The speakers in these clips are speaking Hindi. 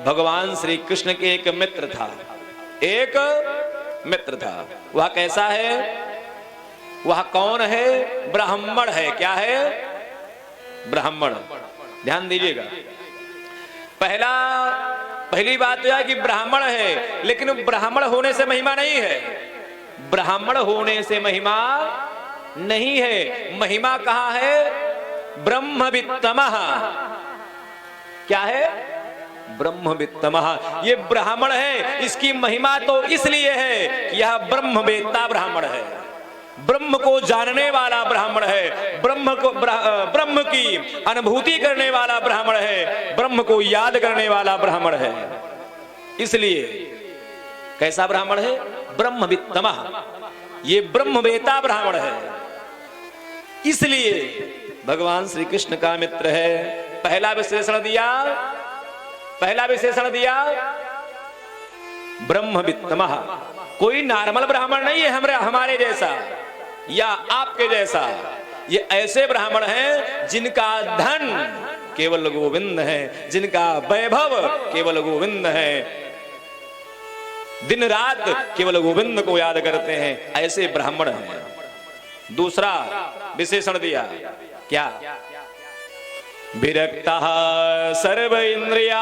भगवान श्री कृष्ण के एक मित्र था, एक मित्र था। वह कैसा है? वह कौन है? ब्राह्मण है। क्या है? ब्राह्मण। ध्यान दीजिएगा, पहली बात यह है कि ब्राह्मण है, लेकिन ब्राह्मण होने से महिमा नहीं है। ब्राह्मण होने से महिमा नहीं है। महिमा कहां है? ब्रह्मवित्तमः। क्या है? ब्रह्मवित्तमः। ये ब्राह्मण है, इसकी महिमा तो इसलिए है कि यह ब्रह्मवेत्ता ब्राह्मण है, ब्रह्म को जानने वाला ब्राह्मण है, ब्रह्म की अनुभूति करने वाला ब्राह्मण है, ब्रह्म को याद करने वाला ब्राह्मण है। इसलिए कैसा ब्राह्मण है? ब्रह्मवित्तमः। ये ब्रह्मवेत्ता ब्राह्मण है, इसलिए भगवान श्री कृष्ण का मित्र है। पहला विशेषण दिया ब्रह्मवित्तमः। कोई नॉर्मल ब्राह्मण नहीं है हमारे जैसा या आपके जैसा। ये ऐसे ब्राह्मण हैं जिनका धन केवल गोविंद है, जिनका वैभव केवल गोविंद है, दिन रात केवल गोविंद को याद करते हैं, ऐसे ब्राह्मण हैं। दूसरा विशेषण दिया, क्या? विरक्तः सर्व इंद्रियार्थेषु।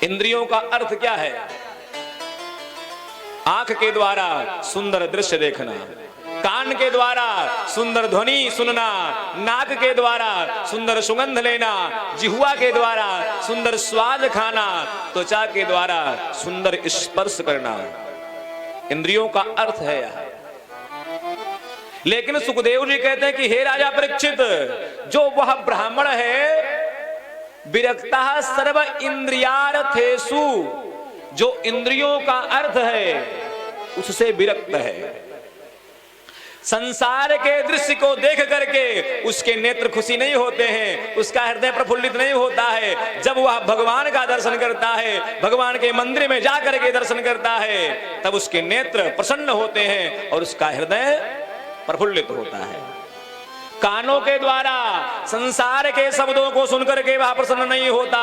इंद्रियों का अर्थ क्या है? आंख के द्वारा सुंदर दृश्य देखना, कान के द्वारा सुंदर ध्वनि सुनना, नाक के द्वारा सुंदर सुगंध लेना, जिह्वा के द्वारा सुंदर स्वाद खाना, त्वचा के द्वारा सुंदर स्पर्श करना, इंद्रियों का अर्थ है यह। लेकिन सुखदेव जी कहते हैं कि हे राजा परीक्षित, जो वह ब्राह्मण है विरक्तः सर्व इंद्रियार्थेषु, जो इंद्रियों का अर्थ है उससे विरक्त है। संसार के दृश्य को देख करके उसके नेत्र खुशी नहीं होते हैं, उसका हृदय प्रफुल्लित नहीं होता है। जब वह भगवान का दर्शन करता है, भगवान के मंदिर में जाकर के दर्शन करता है, तब उसके नेत्र प्रसन्न होते हैं और उसका हृदय प्रफुल्लित होता है। कानों के द्वारा संसार के शब्दों को सुनकर के वह प्रसन्न नहीं होता,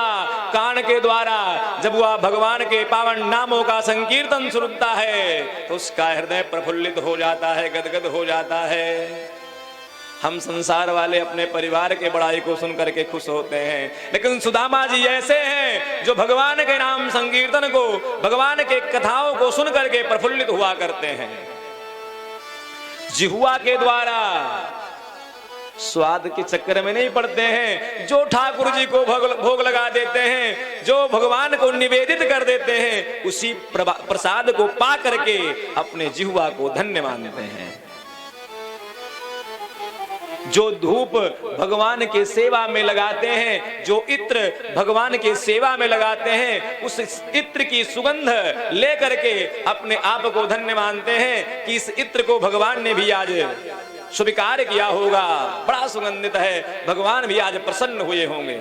कान के द्वारा जब वह भगवान के पावन नामों का संकीर्तन सुनता है तो उसका हृदय प्रफुल्लित हो जाता है, गदगद हो जाता है। हम संसार वाले अपने परिवार के बड़ाई को सुनकर के खुश होते हैं, लेकिन सुदामा जी ऐसे हैं जो भगवान के नाम संकीर्तन को, भगवान के कथाओं को सुनकर के प्रफुल्लित हुआ करते हैं। जिह्वा के द्वारा स्वाद के चक्कर में नहीं पड़ते हैं, जो ठाकुर जी को भोग लगा देते हैं, जो भगवान को निवेदित कर देते हैं, उसी प्रसाद को पा करके अपने जिह्वा को धन्य मानते हैं। जो धूप भगवान के सेवा में लगाते हैं, जो इत्र भगवान के सेवा में लगाते हैं, उस इत्र की सुगंध लेकर के अपने आप को धन्य मानते हैं कि इस इत्र को भगवान ने भी आज स्वीकार किया होगा, बड़ा सुगंधित है, भगवान भी आज प्रसन्न हुए होंगे।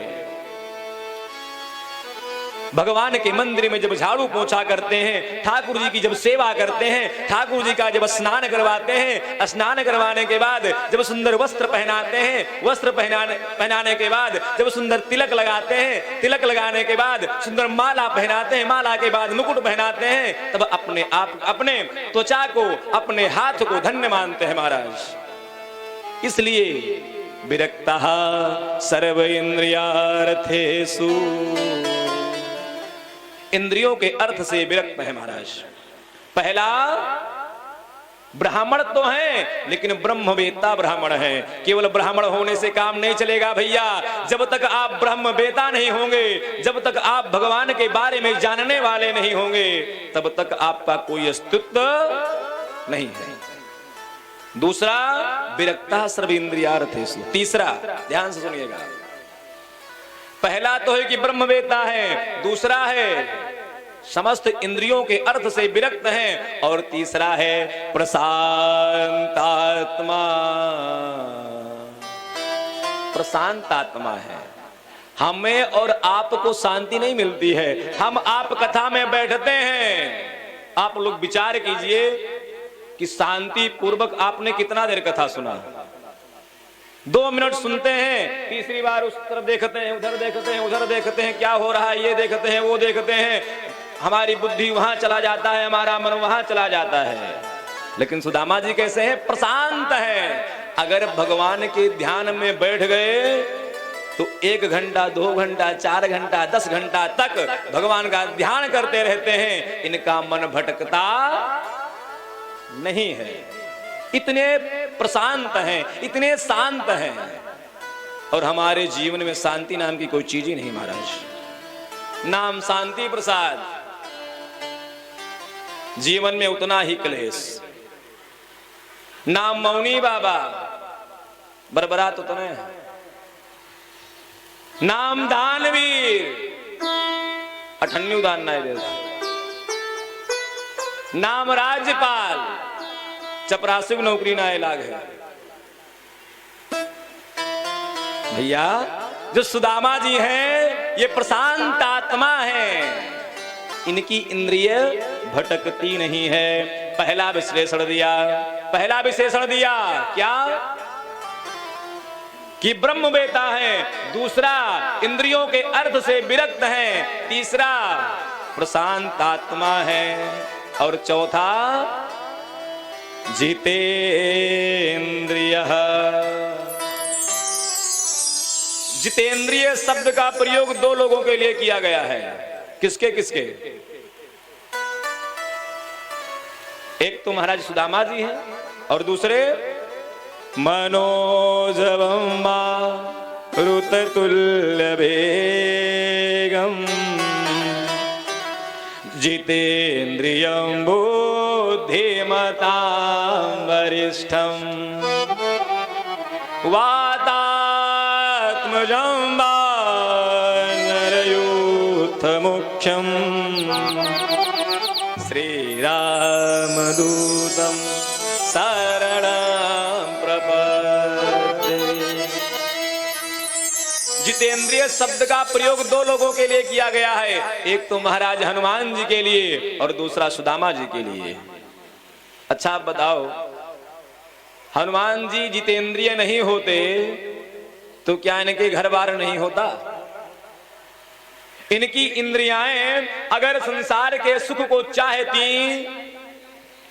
भगवान के मंदिर में जब झाड़ू पोंछा करते हैं, ठाकुर जी की जब सेवा करते हैं, ठाकुर जी का जब स्नान करवाते हैं, स्नान करवाने के बाद जब सुंदर वस्त्र पहनाते हैं, वस्त्र पहनाने के बाद जब सुंदर तिलक लगाते हैं, तिलक लगाने के बाद सुंदर माला पहनाते हैं, माला के बाद मुकुट पहनाते हैं, तब अपने आप अपने त्वचा को, अपने हाथ को धन्य मानते हैं महाराज। इसलिए विरक्तः सर्व इंद्रियार्थेषु, इंद्रियों के अर्थ से विरक्त है महाराज। पहला, ब्राह्मण तो हैं लेकिन ब्रह्मवेत्ता ब्राह्मण है। केवल ब्राह्मण होने से काम नहीं चलेगा भैया। जब तक आप ब्रह्मवेत्ता नहीं होंगे, जब तक आप भगवान के बारे में जानने वाले नहीं होंगे, तब तक आपका कोई अस्तित्व नहीं है। दूसरा, विरक्तः सर्व इंद्रियार्थेषु। तीसरा, ध्यान से सुनिएगा, पहला तो है कि ब्रह्मवेत्ता है, दूसरा है समस्त इंद्रियों के अर्थ से विरक्त हैं, और तीसरा है प्रशांत आत्मा। प्रशांत आत्मा है। हमें और आपको शांति नहीं मिलती है। हम आप कथा में बैठते हैं, आप लोग विचार कीजिए कि शांति पूर्वक आपने कितना देर कथा सुना। 2 मिनट सुनते हैं, तीसरी बार उस तरफ देखते हैं, उधर देखते हैं, उधर देखते हैं, क्या हो रहा है, ये देखते हैं, वो देखते हैं, हमारी बुद्धि वहां चला जाता है, हमारा मन वहां चला जाता है। लेकिन सुदामा जी कैसे हैं? प्रशांत है। अगर भगवान के ध्यान में बैठ गए तो 1 घंटा, 2 घंटा, 4 घंटा, 10 घंटा तक भगवान का ध्यान करते रहते हैं, इनका मन भटकता नहीं है। इतने प्रशांत हैं, इतने शांत हैं। और हमारे जीवन में शांति नाम की कोई चीज ही नहीं महाराज। नाम शांति प्रसाद, जीवन में उतना ही क्लेश। नाम मौनी बाबा, बरबरात उतने हैं। नाम दानवीर, अठन्यू दान ना दे। नाम राज्यपाल, चपरासी नौकरी ना लाग है। भैया जो सुदामा जी हैं ये प्रशांत आत्मा है, इनकी इंद्रिय भटकती नहीं है। पहला विश्लेषण दिया, पहला विशेषण दिया क्या? कि ब्रह्म वेता है। दूसरा, इंद्रियों के अर्थ से विरक्त है। तीसरा, प्रशांत आत्मा है। और चौथा, जितेंद्रिय। जितेंद्रिय शब्द का प्रयोग 2 लोगों के लिए किया गया है। किसके किसके? एक तो महाराज सुदामा जी हैं और दूसरे मनोजवम मारुततुल्य वेगम जितेंद्रियं बुद्धिमतां वरिष्ठं वातात्मजं वानरयूथमुख्यं श्रीरामदूतं शरणं प्रपद्ये। जितेंद्रिय शब्द का प्रयोग 2 लोगों के लिए किया गया है। एक तो महाराज हनुमान जी के लिए और दूसरा सुदामा जी के लिए। अच्छा आप बताओ, हनुमान जी जितेंद्रिय नहीं होते तो क्या इनके घर बार नहीं होता? इनकी इंद्रियाएं अगर संसार के सुख को चाहती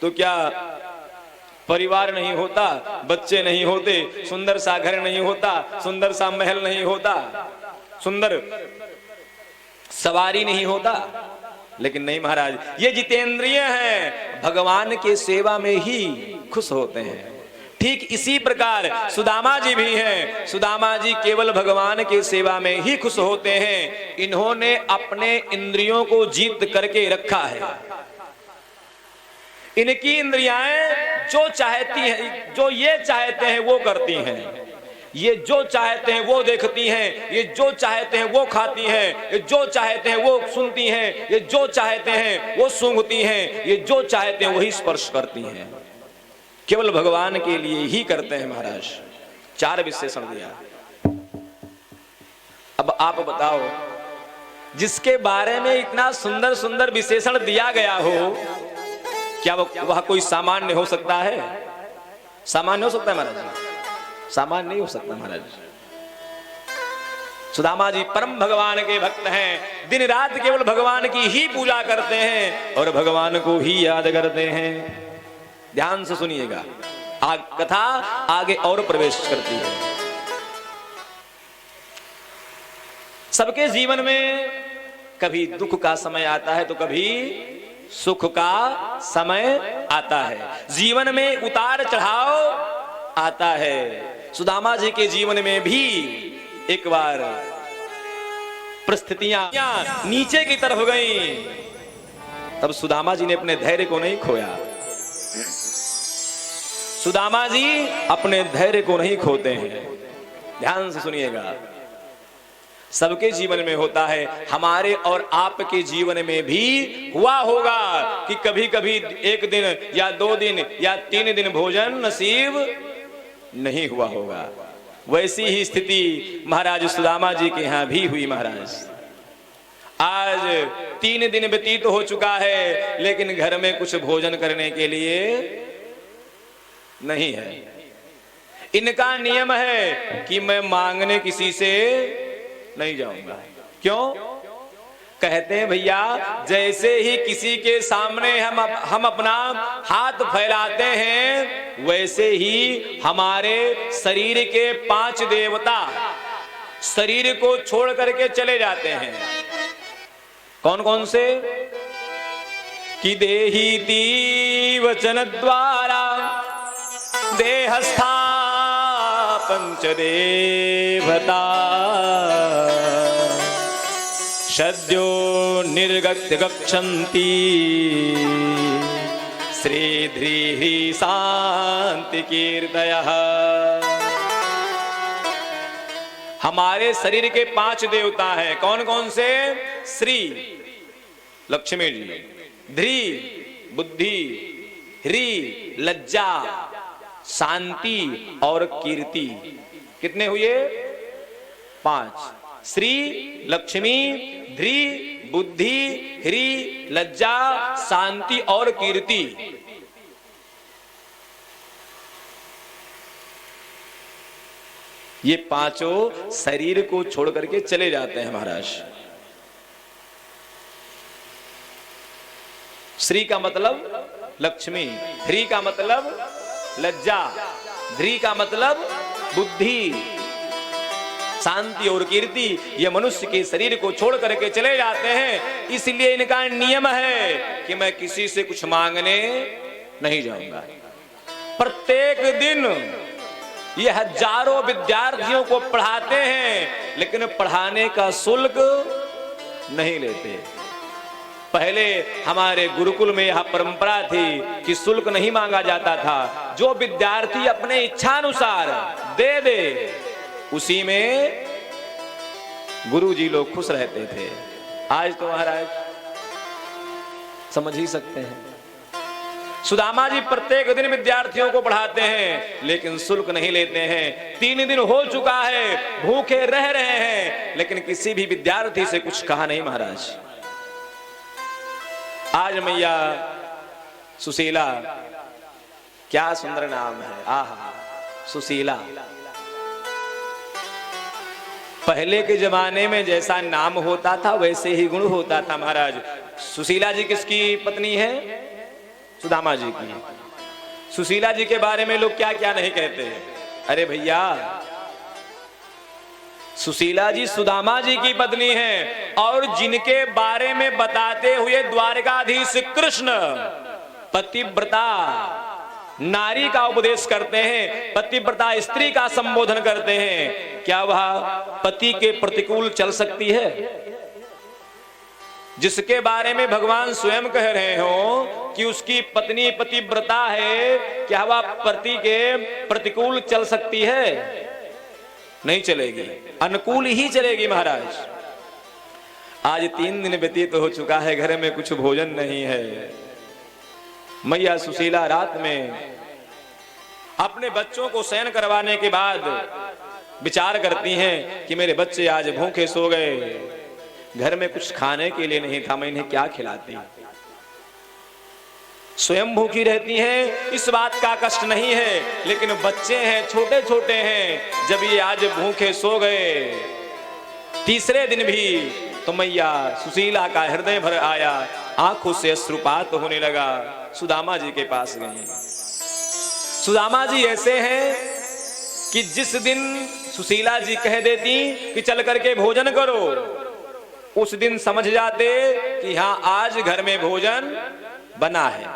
तो क्या परिवार नहीं होता, बच्चे नहीं होते, सुंदर सा घर नहीं होता, सुंदर सा महल नहीं होता, सुंदर सवारी नहीं होता? लेकिन नहीं महाराज, ये जितेंद्रिय हैं, भगवान के सेवा में ही खुश होते हैं। ठीक इसी प्रकार सुदामा जी भी हैं। सुदामा जी केवल भगवान के सेवा में ही खुश होते हैं। इन्होंने अपने इंद्रियों को जीत करके रखा है। इनकी इंद्रियाएं जो चाहती हैं, जो ये चाहते हैं वो करती हैं। ये जो चाहते हैं वो देखती हैं, ये जो चाहते हैं वो खाती हैं, ये जो चाहते हैं वो सुनती हैं, ये जो चाहते हैं वो सूंघती हैं, ये जो चाहते हैं वही स्पर्श करती हैं। केवल भगवान के लिए ही करते हैं महाराज। 4 विशेषण दिया। अब आप बताओ, जिसके बारे में इतना सुंदर सुंदर विशेषण दिया गया हो, क्या वह कोई सामान्य हो सकता है? सामान्य हो सकता है महाराज? सामान्य नहीं हो सकता महाराज। सुदामा जी परम भगवान के भक्त हैं। दिन रात केवल भगवान की ही पूजा करते हैं और भगवान को ही याद करते हैं। ध्यान से सुनिएगा, कथा आगे और प्रवेश करती है। सबके जीवन में कभी दुख का समय आता है तो कभी सुख का समय आता है। जीवन में उतार चढ़ाव आता है। सुदामा जी के जीवन में भी एक बार परिस्थितियां नीचे की तरफ गईं, तब सुदामा जी ने अपने धैर्य को नहीं खोया। सुदामा जी अपने धैर्य को नहीं खोते हैं। ध्यान से सुनिएगा, सबके जीवन में होता है, हमारे और आपके जीवन में भी हुआ होगा कि कभी कभी 1 दिन या 2 दिन या 3 दिन भोजन नसीब नहीं हुआ होगा। वैसी ही स्थिति महाराज सुदामा जी के यहां भी हुई। महाराज आज 3 दिन व्यतीत हो चुका है, लेकिन घर में कुछ भोजन करने के लिए नहीं है। इनका नियम है कि मैं मांगने किसी से नहीं जाऊंगा। क्यों? कहते हैं भैया, जैसे ही किसी के सामने हम अपना हाथ फैलाते हैं, वैसे ही हमारे शरीर के 5 देवता शरीर को छोड़ करके चले जाते हैं। कौन कौन से? कि देहीति वचन द्वारा देहस्था पंचदेवता सद्यो निर्गत्य गच्छन्ति श्रीधृहि शांति कीर्तयः। हमारे शरीर के 5 देवता हैं। कौन कौन से? श्री लक्ष्मी जी, ध्री बुद्धि, ह्री लज्जा, शांति और कीर्ति। कितने हुए? 5। श्री, लक्ष्मी, ध्री, बुद्धि, ह्री, लज्जा, शांति और कीर्ति। ये 5 शरीर को छोड़ करके चले जाते हैं महाराज। श्री का मतलब लक्ष्मी, ध्री का मतलब लज्जा, ध्री का मतलब बुद्धि, शांति और कीर्ति। ये मनुष्य के शरीर को छोड़ करके चले जाते हैं। इसलिए इनका नियम है कि मैं किसी से कुछ मांगने नहीं जाऊंगा। प्रत्येक दिन ये हजारों विद्यार्थियों को पढ़ाते हैं, लेकिन पढ़ाने का शुल्क नहीं लेते। पहले हमारे गुरुकुल में यह परंपरा थी कि शुल्क नहीं मांगा जाता था। जो विद्यार्थी अपने इच्छानुसार दे दे, उसी में गुरुजी लोग खुश रहते थे। आज तो महाराज समझ ही सकते हैं। सुदामा जी प्रत्येक दिन विद्यार्थियों को पढ़ाते हैं, लेकिन शुल्क नहीं लेते हैं। 3 दिन हो चुका है, भूखे रह रहे हैं, लेकिन किसी भी विद्यार्थी से कुछ कहा नहीं महाराज। आज मैया सुशीला, क्या सुंदर नाम है, आहा सुशीला। पहले के जमाने में जैसा नाम होता था वैसे ही गुण होता था महाराज। सुशीला जी किसकी पत्नी है? सुदामा जी की। सुशीला जी के बारे में लोग क्या क्या नहीं कहते हैं। अरे भैया, सुशीला जी सुदामा जी की पत्नी हैं, और जिनके बारे में बताते हुए द्वारकाधीश कृष्ण पतिव्रता नारी का उपदेश करते हैं, पतिव्रता स्त्री का संबोधन करते हैं। क्या वह पति के प्रतिकूल चल सकती है? जिसके बारे में भगवान स्वयं कह रहे हो कि उसकी पत्नी पतिव्रता है, क्या वह पति के प्रतिकूल चल सकती है? नहीं चलेगी, अनुकूल ही चलेगी महाराज। आज 3 दिन व्यतीत हो चुका है, घर में कुछ भोजन नहीं है। मैया सुशीला रात में अपने बच्चों को शयन करवाने के बाद विचार करती हैं कि मेरे बच्चे आज भूखे सो गए, घर में कुछ खाने के लिए नहीं था, मैं इन्हें क्या खिलाती। स्वयं भूखी रहती हैं, इस बात का कष्ट नहीं है, लेकिन बच्चे हैं, छोटे छोटे हैं। जब ये आज भूखे सो गए, तीसरे दिन भी तो मैया सुशीला का हृदय भर आया, आंखों से अश्रुपात होने लगा। सुदामा जी के पास गई। सुदामा जी ऐसे हैं कि जिस दिन सुशीला जी कह देती कि चल करके भोजन करो, उस दिन समझ जाते कि हाँ आज घर में भोजन बना है,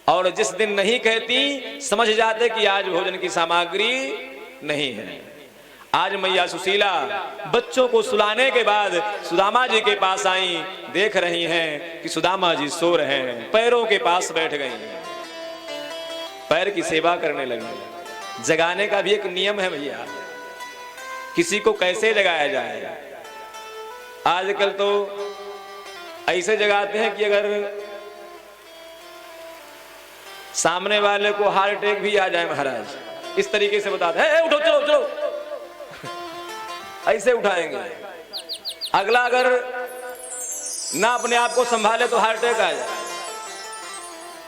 और जिस दिन नहीं कहती समझ जाते कि आज भोजन की सामग्री नहीं है। आज मैया सुशीला बच्चों को सुलाने के बाद सुदामा जी के पास आई, देख रही हैं कि सुदामा जी सो रहे हैं, पैरों के पास बैठ गई, पैर की सेवा करने लगी। जगाने का भी एक नियम है भैया, किसी को कैसे जगाया जाए। आजकल तो ऐसे जगाते हैं कि अगर सामने वाले को हार्ट अटैक भी आ जाए महाराज, इस तरीके से बताते हैं उठो चलो चलो, ऐसे उठाएंगे। अगला अगर ना अपने आप को संभाले तो हार्ट अटैक आ जाए।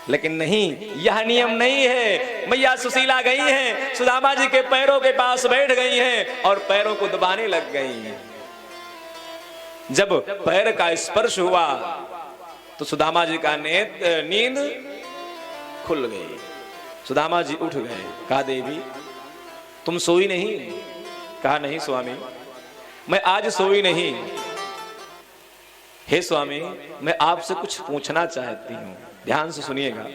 लेकिन नहीं, यह नियम नहीं है। मैया सुशीला गई हैं, सुदामा जी के पैरों के पास बैठ गई हैं और पैरों को दबाने लग गई हैं। जब पैर का स्पर्श हुआ तो सुदामा जी का नींद खुल गई। सुदामा जी उठ गए। कहा देवी तुम सोई नहीं? कहा नहीं स्वामी, मैं आज सोई नहीं। हे स्वामी, मैं आपसे कुछ पूछना चाहती हूं, ध्यान से सुनिएगा।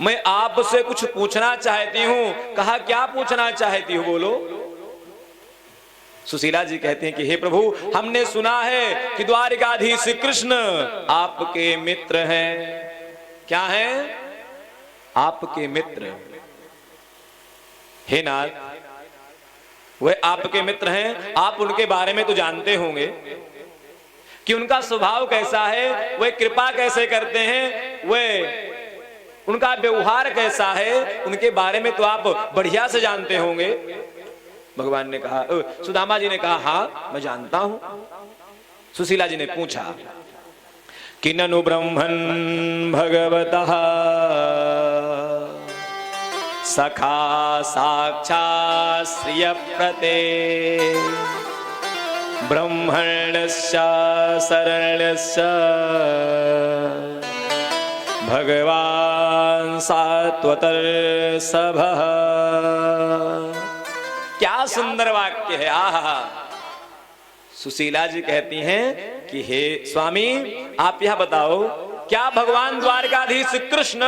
मैं आपसे कुछ पूछना चाहती हूं। कहा क्या पूछना चाहती हो, बोलो। सुशीला जी कहते हैं कि हे प्रभु, हमने सुना है कि द्वारिकाधीश कृष्ण आपके मित्र हैं। क्या हैं? आपके मित्र। हे नाथ, वे आपके मित्र हैं, आप उनके बारे में तो जानते होंगे कि उनका स्वभाव कैसा है, वे कृपा कैसे करते हैं, वे उनका व्यवहार कैसा है, उनके बारे में तो आप बढ़िया से जानते होंगे। भगवान ने कहा, सुदामा जी ने कहा हाँ मैं जानता हूं। सुशीला जी ने पूछा कि ननु ब्रह्मन् भगवतः सखा साक्षात् श्रियप्रते ब्रह्मण्यस्य शरण्यस्य भगवान सात्वतर सभः। क्या सुंदर वाक्य है। आहा। सुशीला जी कहती हैं कि हे स्वामी, आप यह बताओ, क्या भगवान द्वारकाधीश कृष्ण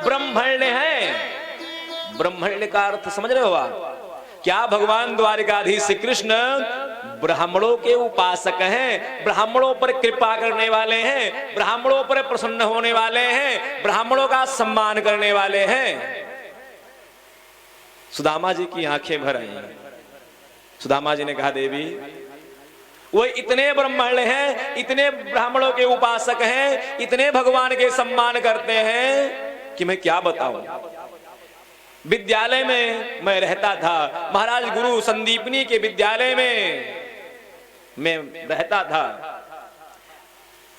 ब्रह्मण्य हैं? ब्रह्मण्य का अर्थ समझ रहे हो आप? क्या भगवान द्वारकाधीश कृष्ण ब्राह्मणों के उपासक हैं, ब्राह्मणों पर कृपा करने वाले हैं, ब्राह्मणों पर प्रसन्न होने वाले हैं, ब्राह्मणों का सम्मान करने वाले हैं? सुदामा जी की आंखें भर आई। सुदामा जी ने कहा देवी, वो इतने ब्राह्मण हैं, इतने ब्राह्मणों के उपासक हैं, इतने भगवान के सम्मान करते हैं कि मैं क्या बताऊं। विद्यालय में मैं रहता था, महाराज गुरु संदीपनी के विद्यालय में मैं रहता था।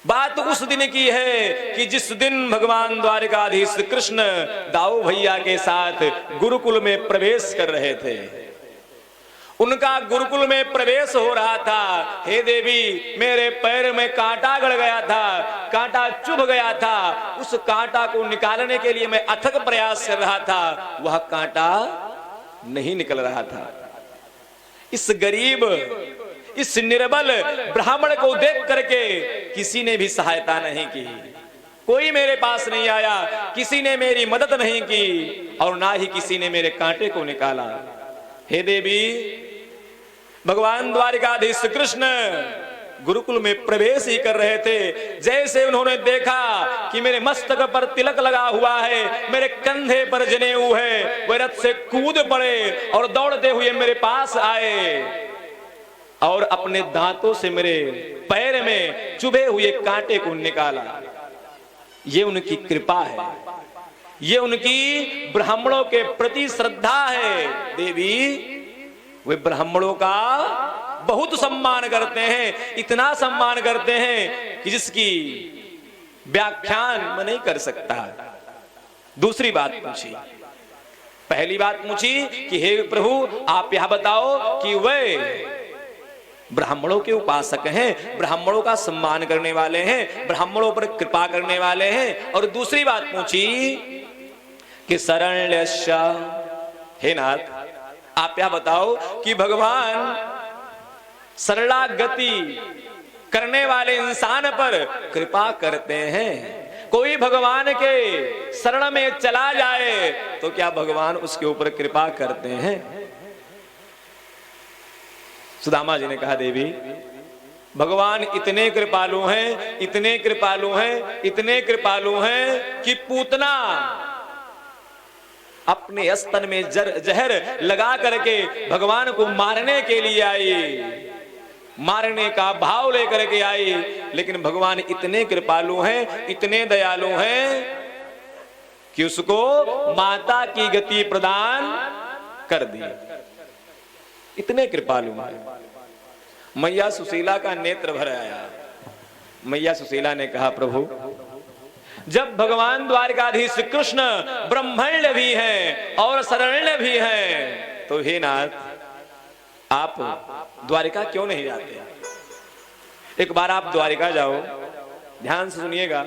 बात उस दिन की है कि जिस दिन भगवान द्वारकाधीश कृष्ण दाऊ भैया के साथ गुरुकुल में प्रवेश कर रहे थे। उनका गुरुकुल में प्रवेश हो रहा था। हे देवी, मेरे पैर में कांटा गड़ गया था, कांटा चुभ गया था। उस कांटा को निकालने के लिए मैं अथक प्रयास कर रहा था, वह कांटा नहीं निकल रहा था। इस गरीब, इस निर्बल ब्राह्मण को देख करके किसी ने भी सहायता नहीं की। कोई मेरे पास नहीं आया, किसी ने मेरी मदद नहीं की और ना ही किसी ने मेरे कांटे को निकाला। हे देवी, भगवान द्वारिकाधीश कृष्ण गुरुकुल में प्रवेश ही कर रहे थे। जैसे उन्होंने देखा कि मेरे मस्तक पर तिलक लगा हुआ है, मेरे कंधे पर जनेऊ है, वे रथ से कूद पड़े और दौड़ते हुए मेरे पास आए और अपने दांतों से मेरे पैर में चुभे हुए कांटे को निकाला। ये उनकी कृपा है, ये उनकी ब्राह्मणों के प्रति श्रद्धा है। देवी, वे ब्राह्मणों का बहुत सम्मान करते हैं, इतना सम्मान करते हैं कि जिसकी व्याख्यान मैं नहीं कर सकता। दूसरी बात पूछी। पहली बात पूछी कि हे प्रभु, आप यह बताओ कि वे ब्राह्मणों के उपासक हैं, ब्राह्मणों का सम्मान करने वाले हैं, ब्राह्मणों पर कृपा करने वाले हैं। और दूसरी बात पूछी कि शरण्यस्य, हे नाथ, आप यह बताओ कि भगवान शरणागति करने वाले इंसान पर कृपा करते हैं। कोई भगवान के शरण में चला जाए तो क्या भगवान उसके ऊपर कृपा करते हैं? सुदामा जी ने कहा देवी, भगवान इतने कृपालु हैं, इतने कृपालु हैं, इतने कृपालु हैं कि पूतना अपने स्तन में जहर लगा करके भगवान को मारने के लिए आई, मारने का भाव लेकर के आई। लेकिन भगवान इतने कृपालु हैं, इतने दयालु हैं कि उसको माता की गति प्रदान कर दी। इतने कृपालु हैं। मैया सुशीला का नेत्र भर आया। मैया सुशीला ने कहा, प्रभु जब भगवान द्वारिकाधीश कृष्ण ब्रह्मण्य भी हैं और शरण्य भी हैं, तो हे नाथ आप द्वारिका क्यों नहीं जाते? एक बार आप द्वारिका जाओ, ध्यान से सुनिएगा।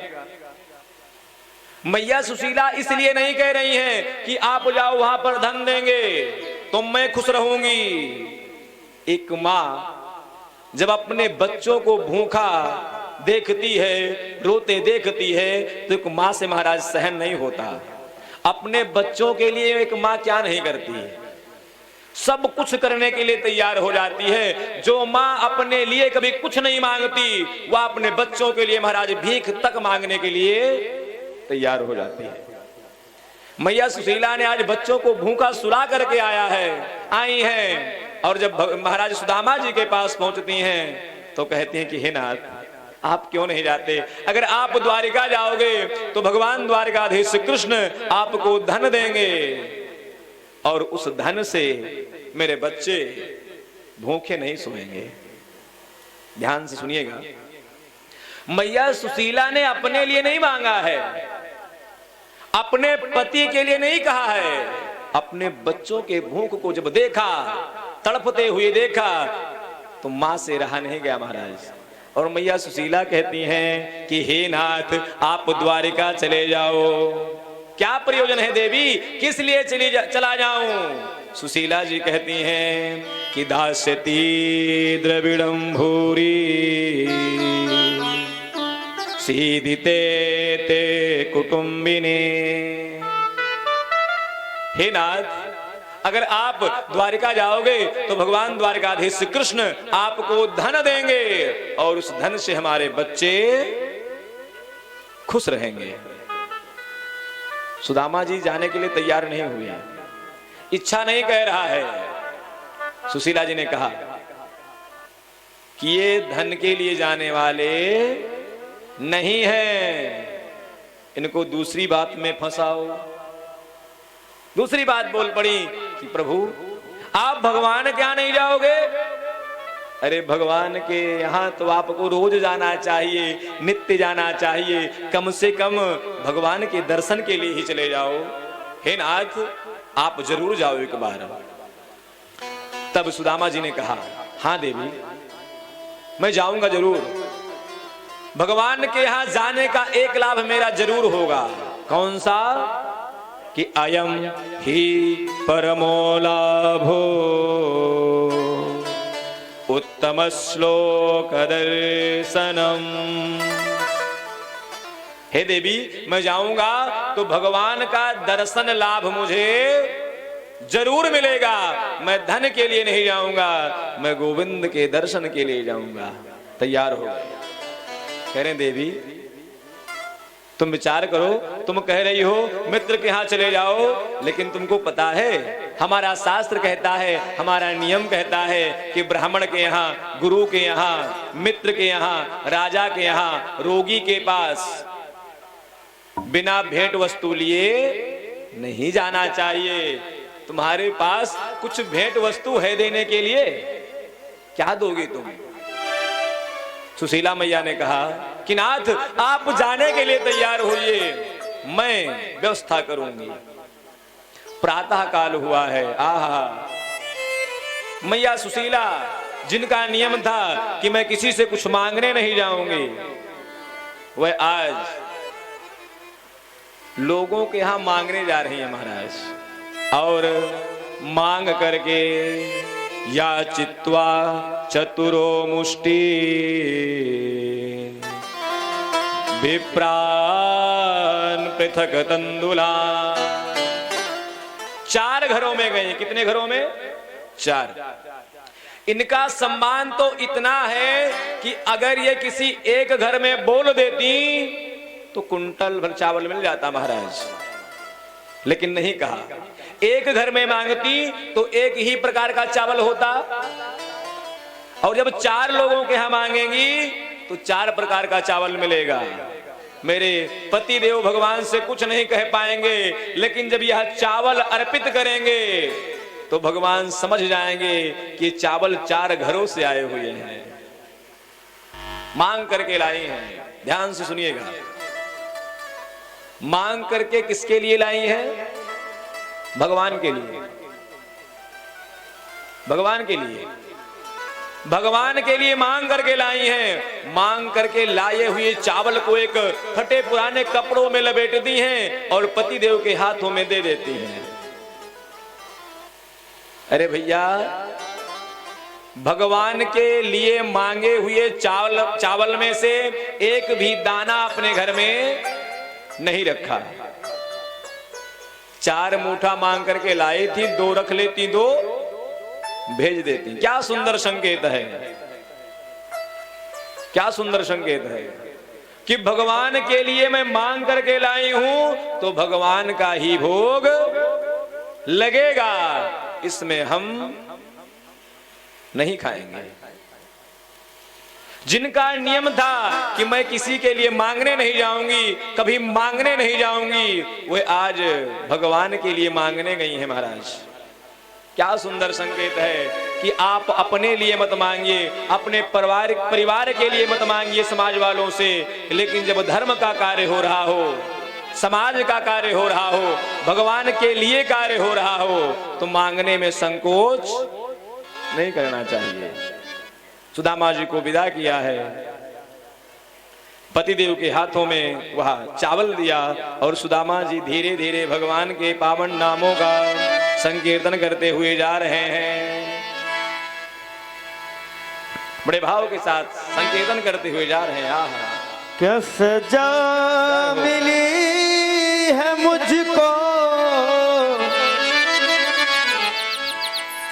मैया सुशीला इसलिए नहीं कह रही हैं कि आप जाओ वहां पर धन देंगे तो मैं खुश रहूंगी। एक मां जब अपने बच्चों को भूखा देखती है, रोते देखती है, तो एक मां से महाराज सहन नहीं होता। अपने बच्चों के लिए एक मां क्या नहीं करती है, सब कुछ करने के लिए तैयार हो जाती है। जो मां अपने लिए कभी कुछ नहीं मांगती, वह अपने बच्चों के लिए महाराज भीख तक मांगने के लिए तैयार हो जाती है। मैया सुशीला ने आज बच्चों को भूखा सुला करके आई हैं, और जब महाराज सुदामा जी के पास पहुंचती हैं तो कहती हैं कि हे नाथ आप क्यों नहीं जाते? अगर आप द्वारिका जाओगे तो भगवान द्वारिकाधीश कृष्ण आपको धन देंगे और उस धन से मेरे बच्चे भूखे नहीं सोएंगे। ध्यान से सुनिएगा, मैया सुशीला ने अपने लिए नहीं मांगा है, अपने पति के लिए नहीं कहा है, अपने बच्चों के भूख को जब देखा, तड़पते हुए देखा, तो मां से रहा नहीं गया महाराज। और मैया सुशीला कहती हैं कि हे नाथ आप द्वारिका चले जाओ। क्या प्रयोजन है देवी, किस लिए चला जाऊं? सुशीला जी कहती हैं कि दास्यति द्रविड़ं भूरि सीदिते ते कुटुंबिने। हे नाथ अगर आप द्वारिका जाओगे तो भगवान द्वारिकाधीश कृष्ण आपको धन देंगे और उस धन से हमारे बच्चे खुश रहेंगे। सुदामा जी जाने के लिए तैयार नहीं हुए, इच्छा नहीं कह रहा है। सुशीला जी ने कहा कि ये धन के लिए जाने वाले नहीं हैं, इनको दूसरी बात में फंसाओ। दूसरी बात बोल पड़ी कि प्रभु आप भगवान क्या नहीं जाओगे? अरे भगवान के यहाँ तो आपको रोज जाना चाहिए, नित्य जाना चाहिए, कम से कम भगवान के दर्शन के लिए ही चले जाओ। हे नाथ आप जरूर जाओ एक बार। तब सुदामा जी ने कहा हाँ देवी मैं जाऊंगा जरूर। भगवान के यहाँ जाने का एक लाभ मेरा जरूर होगा। कौन सा? कि अयम ही परमो लाभो उत्तम श्लोक दर्शनम। हे देवी मैं जाऊंगा तो भगवान का दर्शन लाभ मुझे जरूर मिलेगा। मैं धन के लिए नहीं जाऊंगा, मैं गोविंद के दर्शन के लिए जाऊंगा। तैयार हो गए। कह रहे देवी तुम विचार करो, तुम कह रही हो मित्र के यहाँ चले जाओ, लेकिन तुमको पता है हमारा शास्त्र कहता है, हमारा नियम कहता है कि ब्राह्मण के यहाँ, गुरु के यहाँ, मित्र के यहाँ, राजा के यहाँ, रोगी के पास बिना भेंट वस्तु लिए नहीं जाना चाहिए। तुम्हारे पास कुछ भेंट वस्तु है देने के लिए? क्या दोगे तुम? सुशीला मैया ने कहा कि नाथ आप जाने के लिए तैयार होइए, मैं व्यवस्था करूंगी। प्रातः काल हुआ है। आहा मैया सुशीला जिनका नियम था कि मैं किसी से कुछ मांगने नहीं जाऊंगी, वह आज लोगों के यहां मांगने जा रही है महाराज। और मांग करके या चित्वा चतुरो मुष्टि विप्रान पृथक तंदुला। 4 घरों में गए। कितने घरों में? 4। इनका सम्मान तो इतना है कि अगर ये किसी एक घर में बोल देती तो कुंटल भर चावल मिल जाता महाराज, लेकिन नहीं कहा। एक घर में मांगती तो एक ही प्रकार का चावल होता, और जब 4 लोगों के यहां मांगेंगी तो 4 प्रकार का चावल मिलेगा। मेरे पति देव भगवान से कुछ नहीं कह पाएंगे, लेकिन जब यह चावल अर्पित करेंगे तो भगवान समझ जाएंगे कि चावल 4 घरों से आए हुए हैं, मांग करके लाए हैं। ध्यान से सुनिएगा। मांग करके किसके लिए लाई है? भगवान के लिए। भगवान के लिए, भगवान के लिए मांग करके लाई हैं। मांग करके लाए हुए चावल को एक फटे पुराने कपड़ों में लपेटती हैं और पतिदेव के हाथों में दे देती हैं। अरे भैया, भगवान के लिए मांगे हुए चावल में से एक भी दाना अपने घर में नहीं रखा। 4 मूठा मांग करके लाई थी, 2 रख लेती, 2 भेज देती। क्या सुंदर संकेत है, क्या सुंदर संकेत है कि भगवान के लिए मैं मांग करके लाई हूं तो भगवान का ही भोग लगेगा, इसमें हम नहीं खाएंगे। जिनका नियम था कि मैं किसी के लिए मांगने नहीं जाऊंगी, कभी मांगने नहीं जाऊंगी, वे आज भगवान के लिए मांगने गई हैं। महाराज, क्या सुंदर संकेत है कि आप अपने लिए मत मांगिए, अपने परिवार के लिए मत मांगिए समाज वालों से, लेकिन जब धर्म का कार्य हो रहा हो, समाज का कार्य हो रहा हो, भगवान के लिए कार्य हो रहा हो, तो मांगने में संकोच नहीं करना चाहिए। सुदामा जी को विदा किया है, पतिदेव के हाथों में वह चावल दिया और सुदामा जी धीरे धीरे भगवान के पावन नामों का संकीर्तन करते हुए जा रहे हैं। बड़े भाव के साथ संकीर्तन करते हुए जा रहे हैं। आहा, क्या सजा मिली है मुझको,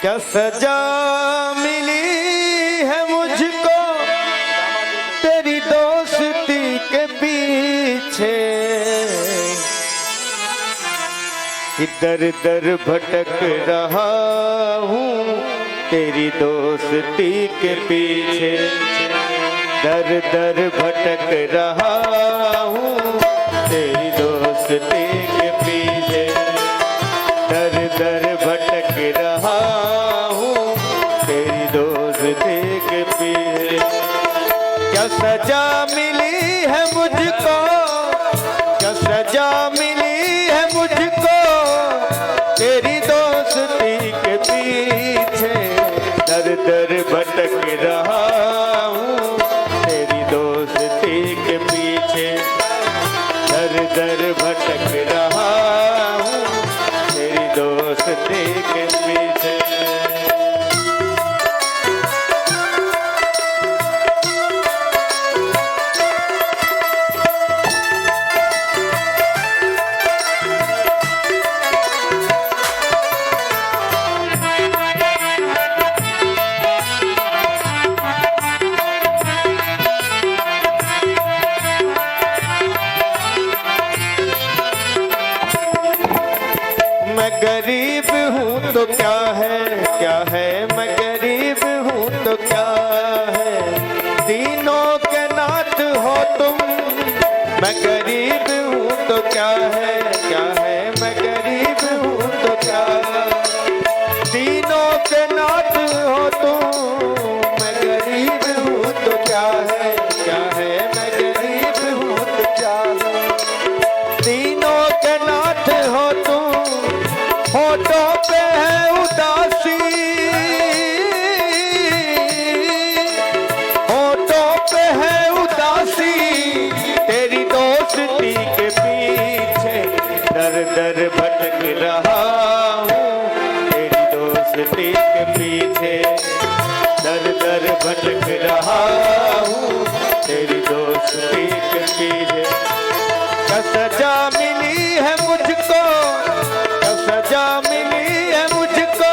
क्या सजा मिली है मुझको तेरी दोस्ती के पीछे, कि दर दर भटक रहा हूँ तेरी दोस्ती के पीछे, दर दर भटक रहा हूँ तेरी दोस्ती के पीछे, दर दर भटक रहा हूँ तेरी दोस्ती के पीछे। क्या सजा मिली है मुझको, क्या सजा मिली है मुझको तेरी दोस्ती के पीछे, दर दर भटक रहा हूँ तेरी दोस्ती के पीछे, दर दर भटक रहा हूँ तेरी दोस्ती के पीछे। मैं गरीब हूँ तो क्या है, मैं गरीब हूँ तो क्या है, तीनों के नाथ हो तुम। मैं गरीब हूँ तो क्या है, मैं गरीब हूँ तो क्या है, तीनों के नाथ हो तुम। मैं गरीब हूँ तो क्या है, मैं गरीब हूँ तो क्या है, तीनों के नाथ हो तुम। होठों पे है उदासी, होठों पे है उदासी तेरी दोस्ती के पीछे, दर दर भटक रहा हूँ तेरी दोस्ती के पीछे, दर दर भटक रहा हूँ तेरी दोस्ती के पीछे। क्या सजा मिली है मुझको, सजा मिली है मुझको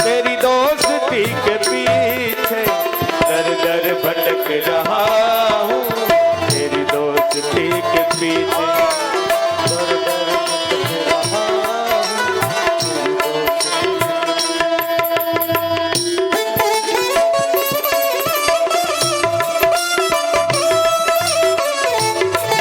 तेरी दोस्ती के पीछे, दर दर भटक रहा हूँ तेरी दोस्ती के पीछे, दर दर भटक रहा हूँ तेरी दोस्ती के पीछे।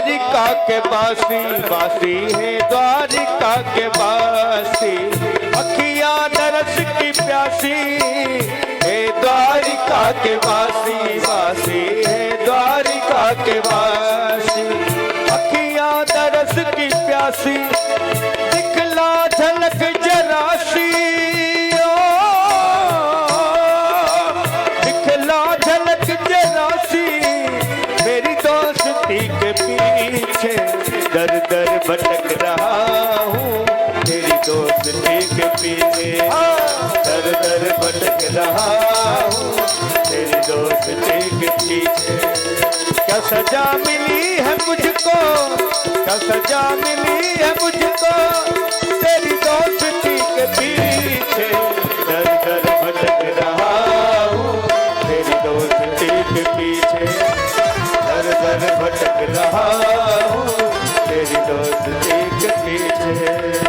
द्वारिका के बासी, बासी है द्वारिका के बासी, अखियां दरस की प्यासी है द्वारिका के बासी, बासी है द्वारिका के बासी, अखियां दरस की प्यासी, दिखला झलक जरासी, दिखला झलक जरासी, मेरी दोस्ती के पीछे दर दर भटक रहा हूँ, तेरी दोस्ती के पीछे दर दर भटक रहा हूँ, तेरी दोस्ती के पीछे। क्या सजा मिली है मुझको, क्या सजा मिली है मुझको, तेरी दोस्ती के पीछे दर दर भटक रहा हूँ, तेरी दोस्ती के पीछे दर दर भटक रहा हूँ, तेरी दोस्ती के पीछे।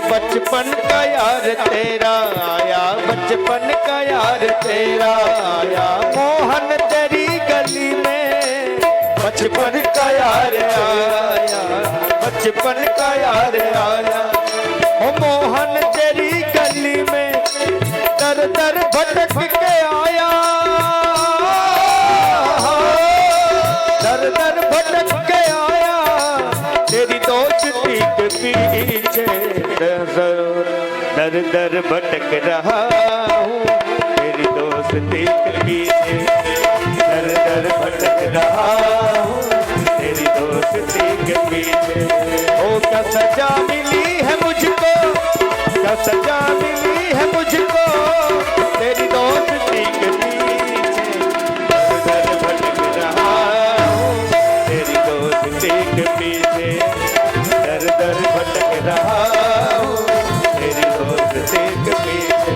बचपन का यार तेरा आया, बचपन का यार तेरा आया, मोहन तेरी गली में बचपन का यार आया, बचपन का यार आया, ओ मोहन तेरी गली में दर दर भटक के आया, दर दर भटक के आया, तेरी दोस्ती के पीछे दर दर भटक रहा हूँ, तेरी दोस्ती के पीछे दर दर भटक रहा हूँ, तेरी दोस्ती के पीछे। ओ क्या सजा मिली है मुझको, क्या सजा मिली है मुझको, तेरी दोस्ती के पीछे दर दर भटक रहा हूँ, तेरी दोस्ती के पीछे दर दर भटक रहा हूँ, तेरी दोस्ती के पीछे।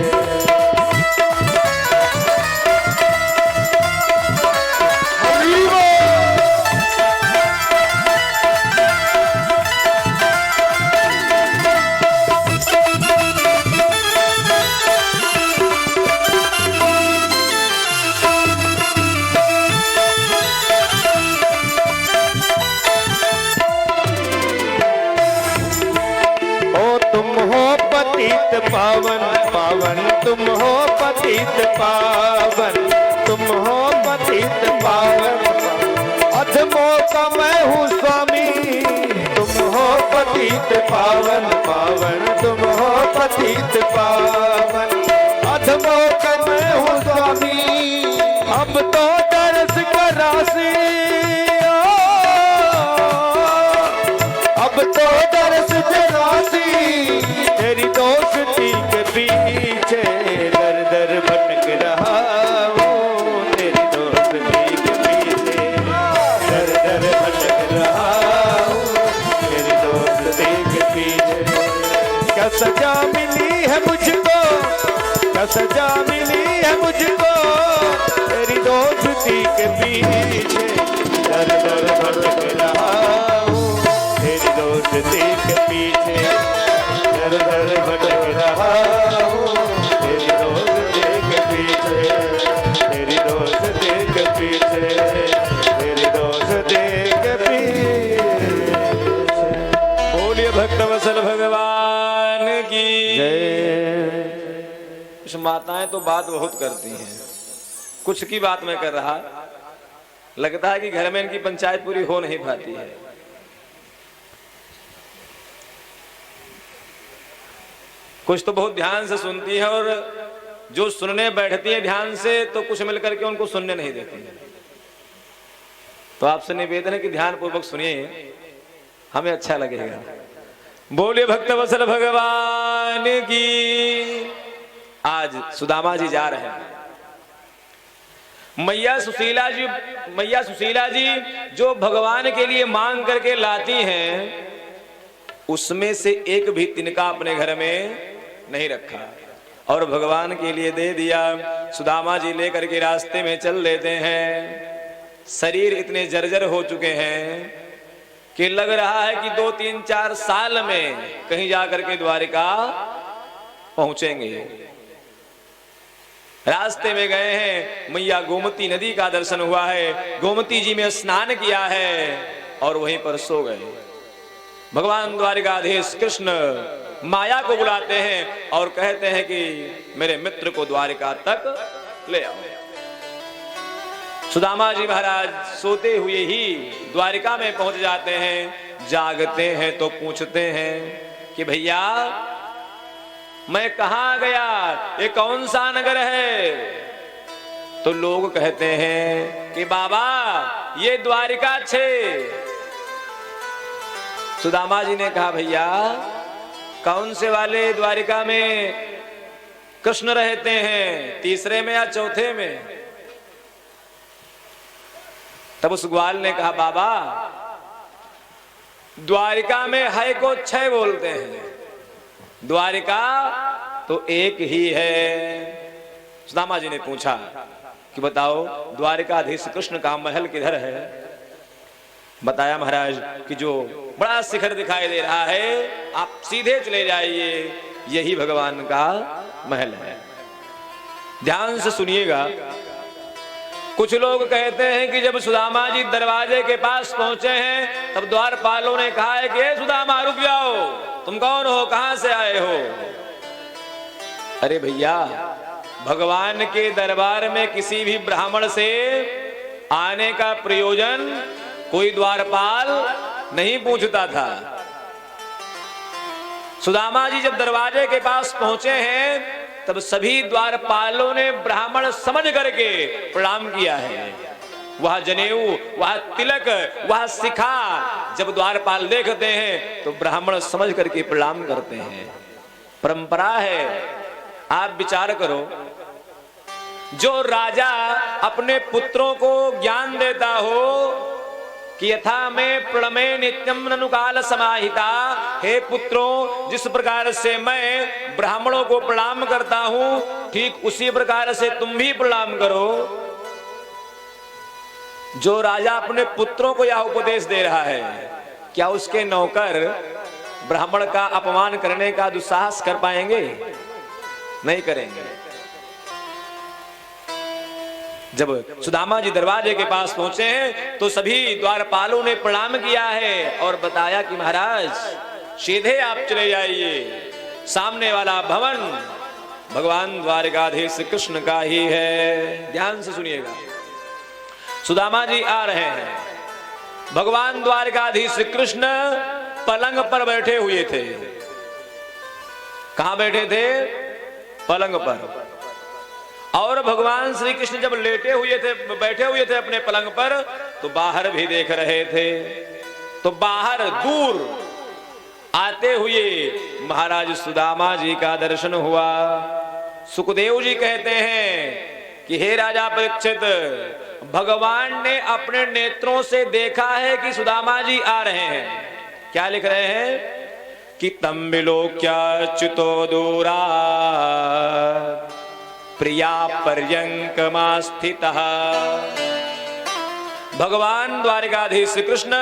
पावन पावन तुम हो पतित पावन, तुम हो पतित पावन, अधमों का मैं हूँ स्वामी, तुम हो पतित पावन पावन, तुम हो पतित पावन, अधमों का मैं हूँ स्वामी, अब तो दरस का राशि, अब तो दरस राशि, तेरी दोस्ती के पीछे दर दर भटक रहा हूँ, तेरी दोस्ती के पीछे दर दर भटक रहा हूँ, तेरी दोस्ती के पीछे। क्या सजा मिली है मुझको, क्या सजा मिली है मुझको, तेरी दोस्ती के पीछे दर दर भटक रहा हूँ, तेरी दोस्ती के पीछे दर दर भटक रहा हूँ, तेरी दोस्ती के पीछे, तेरी दोस्ती के पीछे, तेरी दोस्ती के पीछे। बोलिए भक्तवत्सल भगवान की जय। कुछ माताएं तो बात बहुत करती हैं, कुछ की बात मैं कर रहा, लगता है कि घर में इनकी पंचायत पूरी हो नहीं पाती है। कुछ तो बहुत ध्यान से सुनती है और जो सुनने बैठती है ध्यान से तो कुछ मिलकर के उनको सुनने नहीं देती है। तो आपसे निवेदन है कि ध्यान पूर्वक सुनिए, हमें अच्छा लगेगा। बोले भक्तवत्सल भगवान की। आज सुदामा जी जा रहे हैं। मैया सुशीला जी जो भगवान के लिए मांग करके लाती हैं, उसमें से एक भी तिनका अपने घर में नहीं रखा और भगवान के लिए दे दिया। सुदामा जी लेकर के रास्ते में चल लेते हैं। शरीर इतने जर्जर हो चुके हैं कि लग रहा है कि 2, 3, 4 साल में कहीं जाकर के द्वारिका पहुंचेंगे। रास्ते में गए हैं, मैया गोमती नदी का दर्शन हुआ है, गोमती जी में स्नान किया है और वहीं पर सो गए। भगवान द्वारिकाधीश कृष्ण माया को बुलाते हैं और कहते हैं कि मेरे मित्र को द्वारिका तक ले आओ। सुदामा जी महाराज सोते हुए ही द्वारिका में पहुंच जाते हैं। जागते हैं तो पूछते हैं कि भैया मैं कहां गया, ये कौन सा नगर है? तो लोग कहते हैं कि बाबा ये द्वारिका छे। सुदामा जी ने कहा भैया कौन से वाले द्वारिका में कृष्ण रहते हैं, तीसरे में या चौथे में? तब उस ग्वाल ने कहा बाबा द्वारिका में है को 6 बोलते हैं, द्वारिका तो एक ही है। सुदामा जी ने पूछा कि बताओ द्वारिकाधीश कृष्ण का महल किधर है? बताया महाराज कि जो बड़ा शिखर दिखाई दे रहा है, आप सीधे चले जाइए, यही भगवान का महल है। ध्यान से सुनिएगा। कुछ लोग कहते हैं कि जब सुदामा जी दरवाजे के पास पहुंचे हैं, तब द्वारपालों ने कहा है कि सुदामा रुक जाओ, तुम कौन हो, कहां से आए हो? अरे भैया भगवान के दरबार में किसी भी ब्राह्मण से आने का प्रयोजन कोई द्वारपाल नहीं पूछता था। सुदामा जी जब दरवाजे के पास पहुंचे हैं, तब सभी द्वारपालों ने ब्राह्मण समझ करके प्रणाम किया है। वह जनेऊ, वह तिलक, वह शिखा जब द्वारपाल देखते हैं तो ब्राह्मण समझ करके प्रणाम करते हैं। परंपरा है। आप विचार करो, जो राजा अपने पुत्रों को ज्ञान देता हो कि यथा में प्रणमे नित्यम ननुकाल समाहिता, हे पुत्रों जिस प्रकार से मैं ब्राह्मणों को प्रणाम करता हूं, ठीक उसी प्रकार से तुम भी प्रणाम करो। जो राजा अपने पुत्रों को यह उपदेश दे रहा है, क्या उसके नौकर ब्राह्मण का अपमान करने का दुस्साहस कर पाएंगे? नहीं करेंगे। जब सुदामा जी दरवाजे के पास पहुंचे हैं तो सभी द्वारपालों ने प्रणाम किया है और बताया कि महाराज सीधे आप चले जाइए, सामने वाला भवन भगवान द्वारिकाधीश कृष्ण का ही है। ध्यान से सुनिएगा। सुदामा जी आ रहे हैं, भगवान द्वारिकाधीश कृष्ण पलंग पर बैठे हुए थे। कहां बैठे थे? पलंग पर। और भगवान श्री कृष्ण जब लेटे हुए थे, बैठे हुए थे अपने पलंग पर, तो बाहर भी देख रहे थे। तो बाहर दूर आते हुए महाराज सुदामा जी का दर्शन हुआ। सुखदेव जी कहते हैं कि हे राजा परीक्षित, भगवान ने अपने नेत्रों से देखा है कि सुदामा जी आ रहे हैं। क्या लिख रहे हैं कि तम विलोक्याच्युतो दूरा प्रिया पर्यंकमास्थितः। भगवान द्वारिकाधीश कृष्ण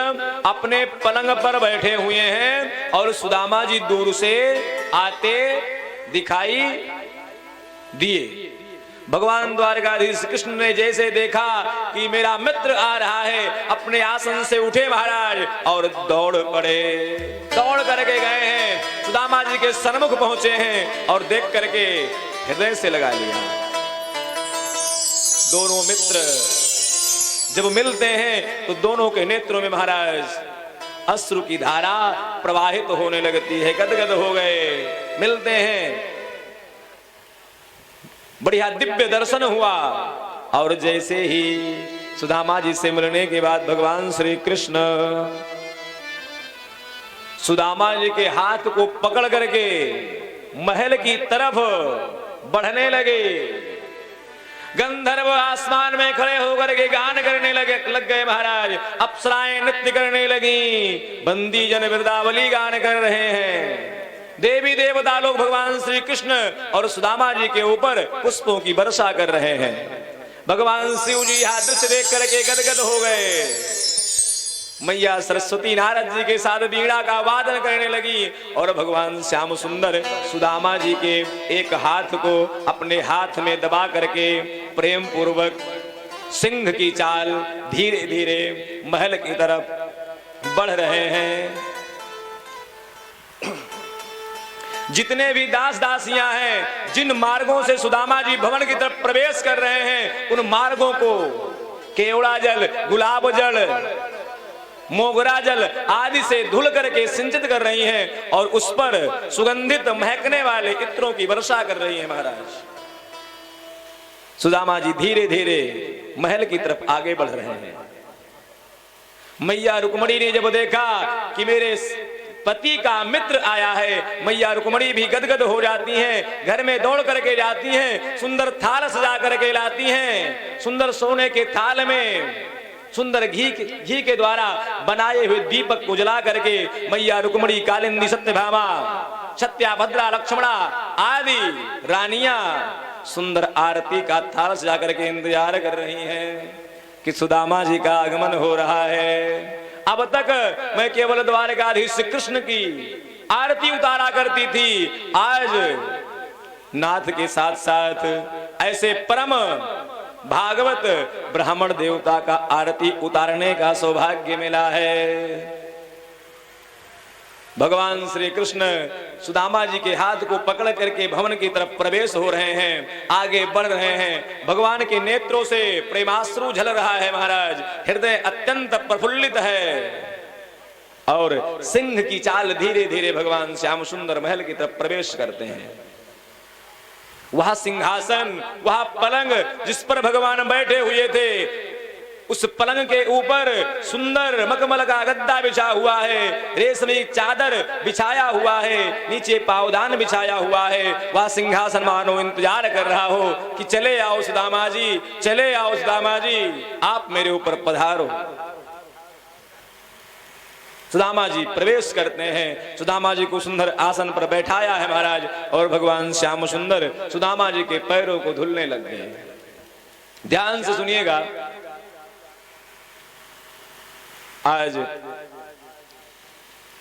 अपने पलंग पर बैठे हुए हैं और सुदामा जी दूर से आते दिखाई दिए। भगवान द्वारिकाधीश कृष्ण ने जैसे देखा कि मेरा मित्र आ रहा है, अपने आसन से उठे महाराज और दौड़ पड़े। दौड़ करके गए हैं, सुदामा जी के सन्मुख पहुंचे हैं और देख करके हृदय से लगा लिया। दोनों मित्र जब मिलते हैं तो दोनों के नेत्रों में महाराज अश्रु की धारा प्रवाहित होने लगती है, गदगद हो गए। मिलते हैं, बढ़िया दिव्य दर्शन हुआ। और जैसे ही सुदामा जी से मिलने के बाद भगवान श्री कृष्ण सुदामा जी के हाथ को पकड़ करके महल की तरफ बढ़ने लगे। गंधर्व आसमान में खड़े होकर के गान करने लग गए महाराज। अप्सराएं नृत्य करने लगी, बंदी जन वृंदावली गान कर रहे हैं। देवी देवता लोग भगवान श्री कृष्ण और सुदामा जी के ऊपर पुष्पों की वर्षा कर रहे हैं। भगवान शिव जी यह दृश्य देख करके गदगद हो गए। मैया सरस्वती नारद जी के साथ वीणा का वादन करने लगी और भगवान श्याम सुंदर सुदामा जी के एक हाथ को अपने हाथ में दबा करके प्रेम पूर्वक सिंह की चाल धीरे धीरे महल की तरफ बढ़ रहे हैं। जितने भी दास दासियां हैं, जिन मार्गों से सुदामा जी भवन की तरफ प्रवेश कर रहे हैं, उन मार्गों को केवड़ा जल, गुलाब जल, मोगरा जल आदि से धुल करके सिंचित कर रही हैं और उस पर सुगंधित महकने वाले इत्रों की वर्षा कर रही हैं। महाराज सुदामा जी धीरे धीरे महल की तरफ आगे बढ़ रहे हैं। मैया रुक्मणी ने जब देखा कि मेरे पति का मित्र आया है, मैया रुक्मणी भी गदगद हो जाती हैं, घर में दौड़ करके जाती हैं, सुंदर थाल सजा करके लाती हैं। सुंदर सोने के थाल में सुंदर घी के द्वारा बनाए हुए दीपक को जला करके मैया रुक्मणी, कालिंदी, सत्यभामा, सत्याभद्रा, लक्ष्मणा आदि रानियां सुंदर आरती का थाल सजा करके इंतजार कर रही हैं कि सुदामा जी का आगमन हो रहा है। अब तक मैं केवल द्वारकाधीश श्री कृष्ण की आरती उतारा करती थी, आज नाथ के साथ साथ ऐसे परम भागवत ब्राह्मण देवता का आरती उतारने का सौभाग्य मिला है। भगवान श्री कृष्ण सुदामा जी के हाथ को पकड़ करके भवन की तरफ प्रवेश हो रहे हैं, आगे बढ़ रहे हैं। भगवान के नेत्रों से प्रेमाश्रु झल रहा है। महाराज हृदय अत्यंत प्रफुल्लित है और सिंह की चाल धीरे धीरे भगवान श्याम सुंदर महल की तरफ प्रवेश करते हैं। वह सिंहासन, वह पलंग जिस पर भगवान बैठे हुए थे, उस पलंग के ऊपर सुंदर मखमल का गद्दा बिछा हुआ है, रेशमी चादर बिछाया हुआ है, नीचे पावदान बिछाया हुआ है। वह सिंहासन मानो इंतजार कर रहा हो कि चले आओ सुदामा जी, चले आओ सुदामा जी, आप मेरे ऊपर पधारो। सुदामा जी प्रवेश करते हैं। सुदामा जी को सुंदर आसन पर बैठाया है महाराज और भगवान श्याम सुंदर सुदामा जी के पैरों को धुलने लग गए। ध्यान से सुनिएगा, आज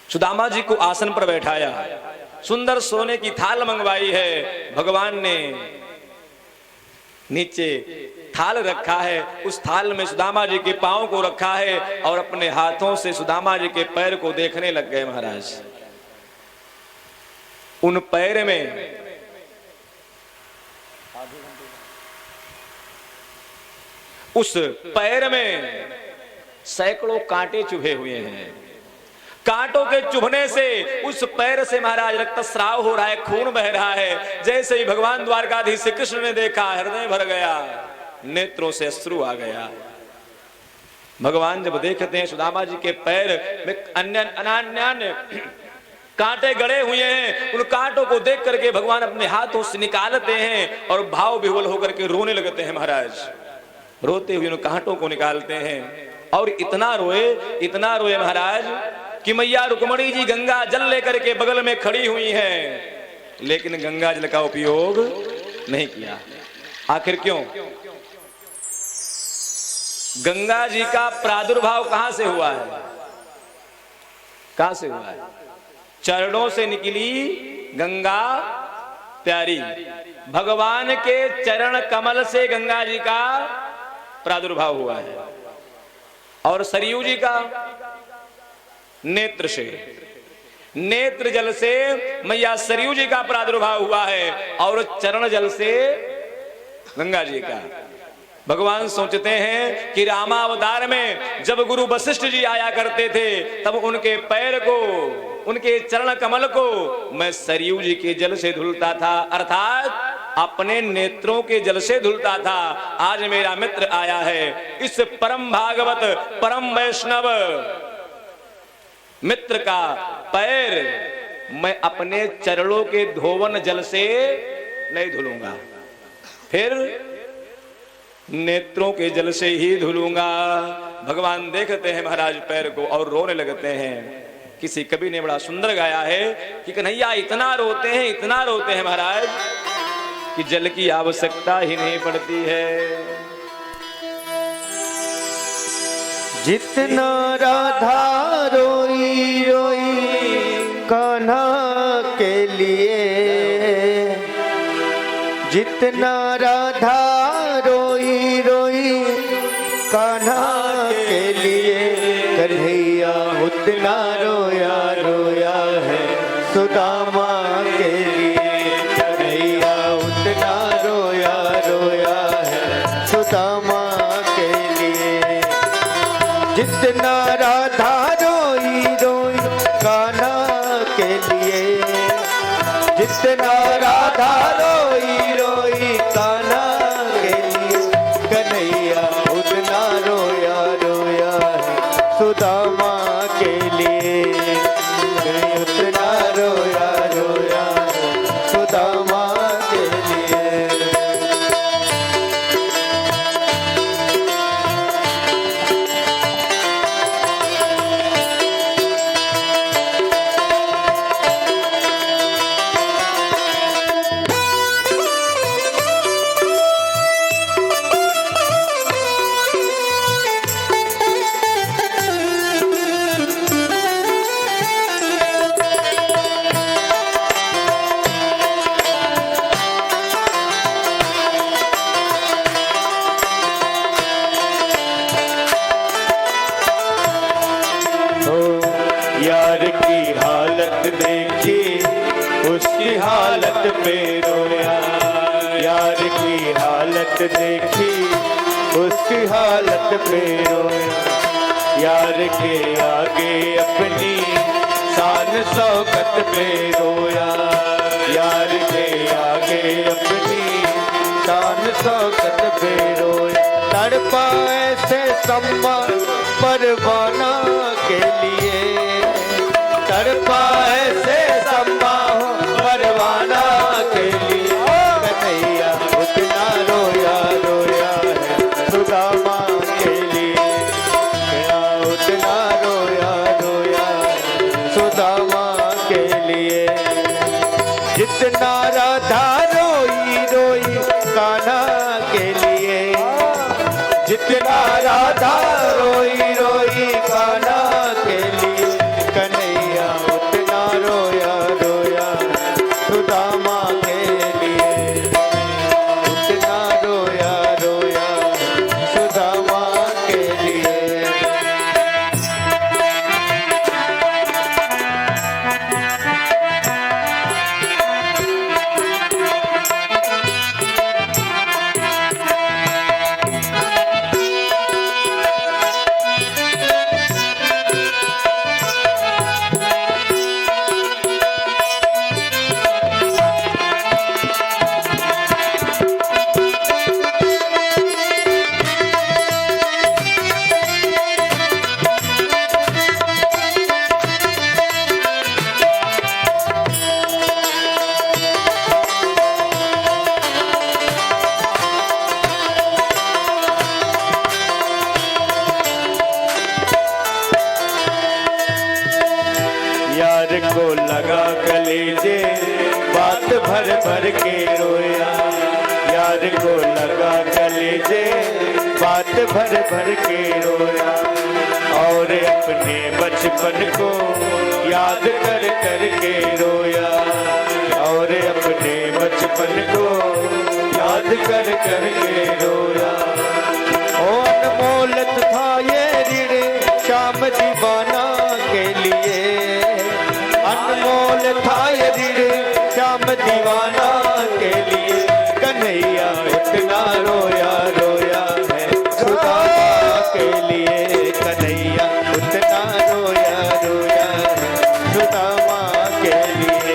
सुदामा जी को आसन पर बैठाया, सुंदर सोने की थाल मंगवाई है। भगवान ने नीचे थाल रखा है, उस थाल में सुदामा जी के पांव को रखा है और अपने हाथों से सुदामा जी के पैर को देखने लग गए। महाराज उन पैर में उस पैर में सैकड़ों कांटे चुभे हुए हैं। कांटों के चुभने से उस पैर से महाराज रक्तस्राव हो रहा है, खून बह रहा है। जैसे ही भगवान द्वारकाधीश श्री कृष्ण ने देखा, हृदय भर गया, नेत्रों से अश्रु आ गया। भगवान जब देखते हैं सुदामा जी के पैर में अन्य कांटे गड़े हुए हैं, उन कांटों को देख करके भगवान अपने हाथों से निकालते हैं और भाव विह्वल होकर के रोने लगते हैं। महाराज रोते हुए उन कांटों को निकालते हैं और इतना रोए महाराज कि मैया रुक्मणी जी गंगा जल लेकर के बगल में खड़ी हुई हैं, लेकिन गंगा जल का उपयोग नहीं किया। आखिर क्यों? गंगा जी का प्रादुर्भाव कहां से हुआ है? कहां से हुआ है? चरणों से निकली गंगा प्यारी। भगवान के चरण कमल से गंगा जी का प्रादुर्भाव हुआ है और सरयू जी का नेत्र से, नेत्र जल से मैया सरयू जी का प्रादुर्भाव हुआ है और चरण जल से गंगा जी का। भगवान सोचते हैं कि रामावतार में जब गुरु वशिष्ठ जी आया करते थे, तब उनके पैर को, उनके चरण कमल को मैं सरयू जी के जल से धुलता था, अर्थात अपने नेत्रों के जल से धुलता था। आज मेरा मित्र आया है, इस परम भागवत परम वैष्णव मित्र का पैर मैं अपने चरणों के धोवन जल से नहीं धुलूंगा। फिर नेत्रों के जल से ही धुलूंगा। भगवान देखते हैं महाराज पैर को और रोने लगते हैं। किसी कवि ने बड़ा सुंदर गाया है कि कन्हैया इतना रोते हैं महाराज कि जल की आवश्यकता ही नहीं पड़ती है। जितना राधा रोई रोई कान्हा के लिए, जितना राधा रोई रोई कान्हा के लिए, कन्हैया उतना रोया रोया है सुदामा के लिए। कन्हैया उतना रोया रोया है सुदामा के लिए। जितना राधा रोई रोई कान्हा के लिए, जितना राधा रोई रोई कान्हा के लिए, कन्हैया उतना रोया रोया है सुदामा के लिए। उतना रोया रोया है सुदामा के लिए। यार की हालत देखी उसकी हालत पे रोया। यार की हालत देखी उसकी हालत पे रोया। यार के आगे अपनी शान शौकत पे रोया। यार के आगे अपनी शान शौकत पे रोया। तड़पा ऐसे सम्मान परवाना के लिए, तड़पा ऐसे सम्मान परवाना के लिए। कन्हैया उतना रोया रोया है सुदामा के लिए। उतना रोया रोया है सुदामा के लिए। जितना राधा रोई रोई कान्हा के लिए, जितना राधा रोई रोई कान्हा के लिए, कन्हैया उतना रोया रोया सुदामा के लिए। उतना रोया रोया सुदामा के लिए। यार को लगा कलेजे बात भर भर के रोया। यार को लगा कलेजे बात भर भर के रोया। और अपने बचपन को याद कर कर के रोया। और अपने बचपन को याद कर कर के रोया। ओ अनमोल था ये ऋण श्याम दीवाना के लिए। अनमोल था ये ऋण श्याम दीवाना के लिए। कन्हैया इतना रोया रोया है सुदामा के लिए। कन्हैया उतना रोया रोया है सुदामा के लिए।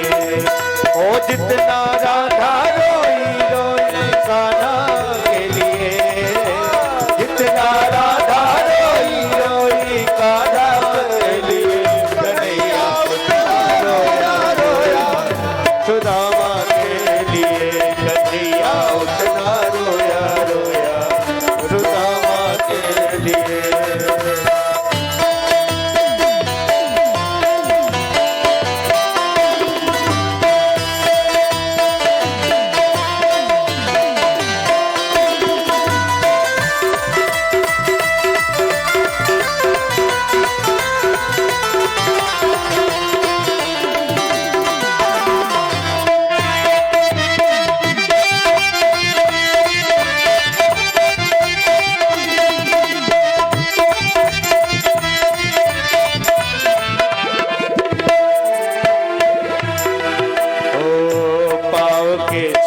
ओ जितना राधा रोई रोई कान्हा के लिए, जितना राधा रोई रोई कान्हा के लिए, कन्हैया उतना रोया रोया सुदामा के लिए। कन्हैया उतना रोया रोया सुदामा के लिए।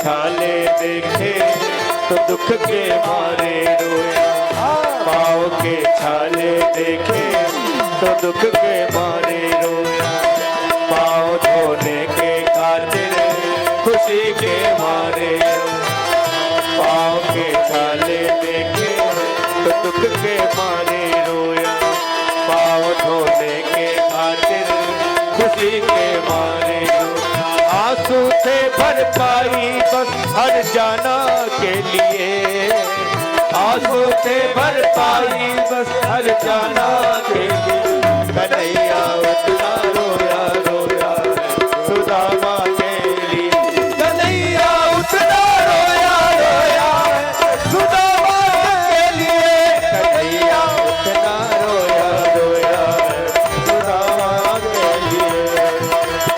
छाले देखे तो दुख के मारे रोया, पाँव के छाले देखे तो दुख के मारे रोया, पाँव धोने के खातिर खुशी के मारे रोया, पाँव के छाले देखे तो दुख के मारे रोया, पाँव धोने के खातिर खुशी के मारे रोया। आंसू से भरपाई बस हर जाना के लिए, आंसू से भरपाई बस हर जाना के लिए, कन्हैया उतना रोया रोया सुदामा के लिए, कन्हैया उतना रोया रोया सुदामा के लिए, कन्हैया उतना रोया रोया सुदामा के लिए।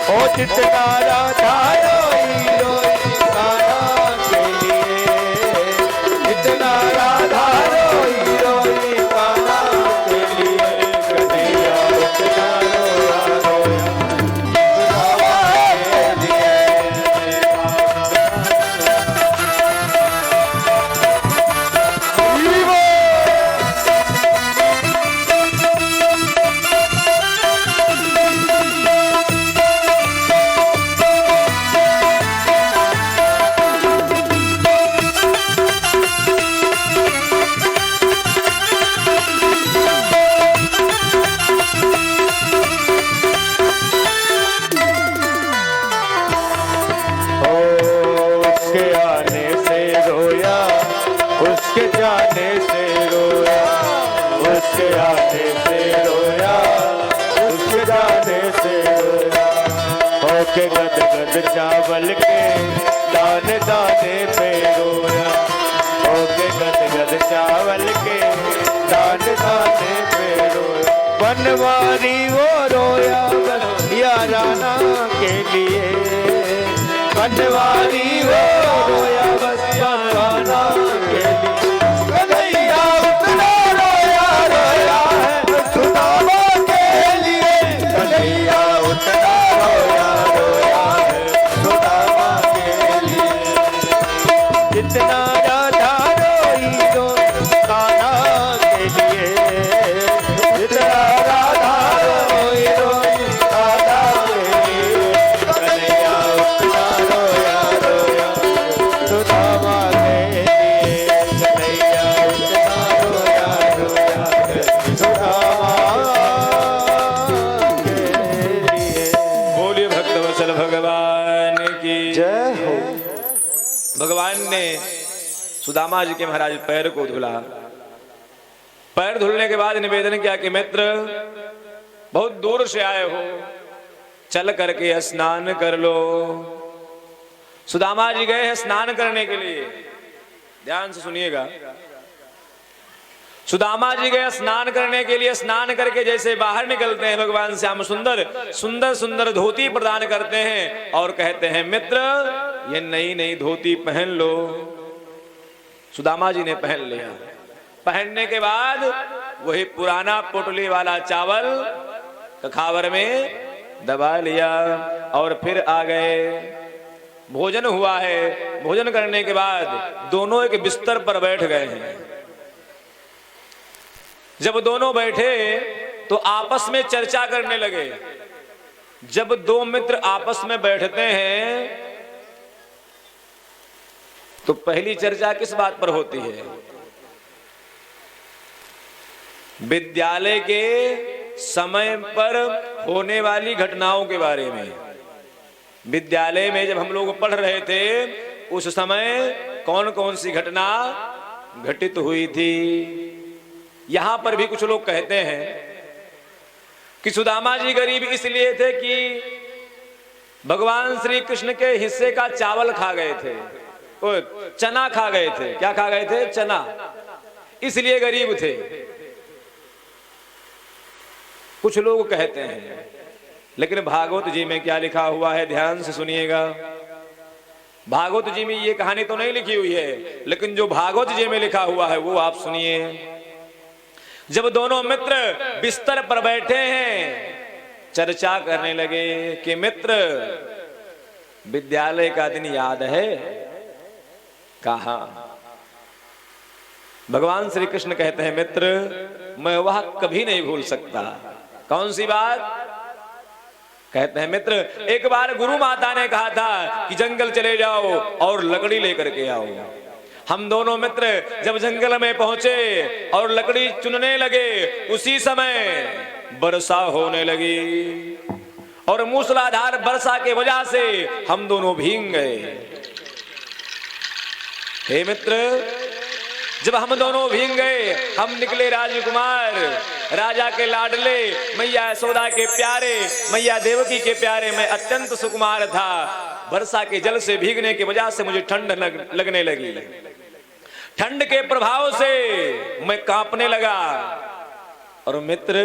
ओ जितना राधा रोई रोई कान्हा के लिए, जितना राधा रोई रोई कान्हा के लिए, कन्हैया उतना रोया रोया सुदामा के लिए। उसके आने से रोया, उसके जाने से रोया, उसके आने से रोया, उसके जाने से रोया, होके गद गद चावल के दाने दाने पे रोया, होके गद गद चावल के दाने दाने पे रोया। बनवारी वो रोया बस याराना के लिए, बनवारी वो रोया बस बनवाना के लिए, कन्हैया उतना रोया रोया है सुदामा के लिए, कन्हैया उतना रोया रोया है सुदामा के लिए। जितना राधा रोई रोई कान्हा के लिए, जितना राधा रोई रोई कान्हा के लिए, कन्हैया उतना रोया रोया सुदामा के लिए, कन्हैया उतना रोया रोया सुदामा के लिए। बोलिए भक्तवत्सल भगवान की जय हो। भगवान ने सुदामा जी के महाराज पैर को धुला, पैर धुलने के बाद निवेदन किया कि मित्र बहुत दूर से आए हो, चल करके स्नान कर लो। सुदामा जी गए हैं स्नान करने के लिए, ध्यान से सुनिएगा। सुदामा जी गए स्नान करने के लिए, स्नान करके जैसे बाहर निकलते हैं भगवान श्याम सुंदर सुंदर सुंदर धोती प्रदान करते हैं और कहते हैं मित्र ये नई नई धोती पहन लो। सुदामा जी ने पहन लिया, पहनने के बाद वही पुराना पोटली वाला चावल कखावर में दबा लिया और फिर आ गए। भोजन हुआ है, भोजन करने के बाद दोनों एक बिस्तर पर बैठ गए हैं। जब दोनों बैठे तो आपस में चर्चा करने लगे। जब दो मित्र आपस में बैठते हैं तो पहली चर्चा किस बात पर होती है? विद्यालय के समय पर होने वाली घटनाओं के बारे में। विद्यालय में जब हम लोग पढ़ रहे थे उस समय कौन कौन सी घटना घटित हुई थी। यहां पर भी कुछ लोग कहते हैं कि सुदामा जी गरीब इसलिए थे कि भगवान श्री कृष्ण के हिस्से का चावल खा गए थे, चना खा गए थे। क्या खा गए थे? चना, इसलिए गरीब थे। कुछ लोग कहते हैं, लेकिन भागवत जी में क्या लिखा हुआ है ध्यान से सुनिएगा। भागवत जी में ये कहानी तो नहीं लिखी हुई है, लेकिन जो भागवत जी में लिखा हुआ है वो आप सुनिए। जब दोनों मित्र बिस्तर पर बैठे हैं, चर्चा करने लगे कि मित्र, विद्यालय का दिन याद है? कहा। भगवान श्री कृष्ण कहते हैं, मित्र मैं वह कभी नहीं भूल सकता। कौन सी बात? कहते हैं, मित्र एक बार गुरु माता ने कहा था कि जंगल चले जाओ और लकड़ी लेकर के आओ। हम दोनों मित्र जब जंगल में पहुंचे और लकड़ी चुनने लगे, उसी समय वर्षा होने लगी और मूसलाधार वर्षा के वजह से हम दोनों भीग गए। हे मित्र, जब हम दोनों भीग गए, हम निकले राजकुमार, राजा के लाडले, मैया यशोदा के प्यारे, मैया देवकी के प्यारे। मैं अत्यंत सुकुमार था। वर्षा के जल से भीगने की वजह से मुझे ठंड लगने लगी। ठंड के प्रभाव से मैं कांपने लगा। और मित्र,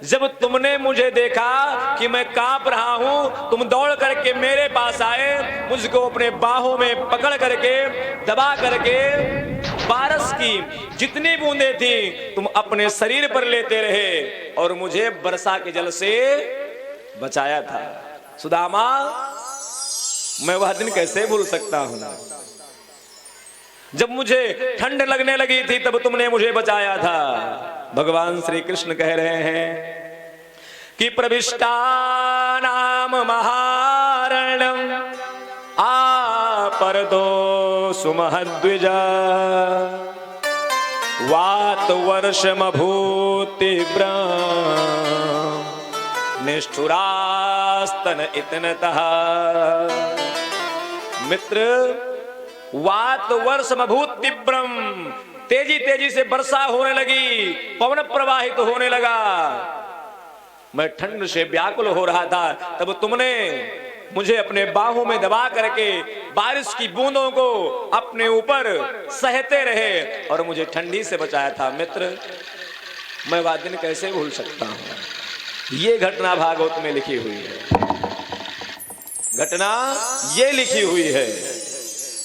जब तुमने मुझे देखा कि मैं कांप रहा हूं, तुम दौड़ करके मेरे पास आए, मुझको अपने बाहों में पकड़ करके दबा करके बारिश की जितनी बूंदें थी तुम अपने शरीर पर लेते रहे और मुझे वर्षा के जल से बचाया था। सुदामा, मैं वह दिन कैसे भूल सकता हूं? जब मुझे ठंड लगने लगी थी तब तुमने मुझे बचाया था। भगवान श्री कृष्ण कह रहे हैं कि प्रविष्टा नाम महारणम पर दो सुमहद्विजा वात वर्षम भूतिव्र निष्ठुरास्तन इतनतः। मित्र, वात वर्षम भूतिव्रम, तेजी तेजी से वर्षा होने लगी, पवन प्रवाहित होने लगा। मैं ठंड से व्याकुल हो रहा था, तब तुमने मुझे अपने बाहों में दबा करके बारिश की बूंदों को अपने ऊपर सहते रहे और मुझे ठंडी से बचाया था। मित्र, मैं वह दिन कैसे भूल सकता हूं? ये घटना भागवत में लिखी हुई है। घटना ये लिखी हुई है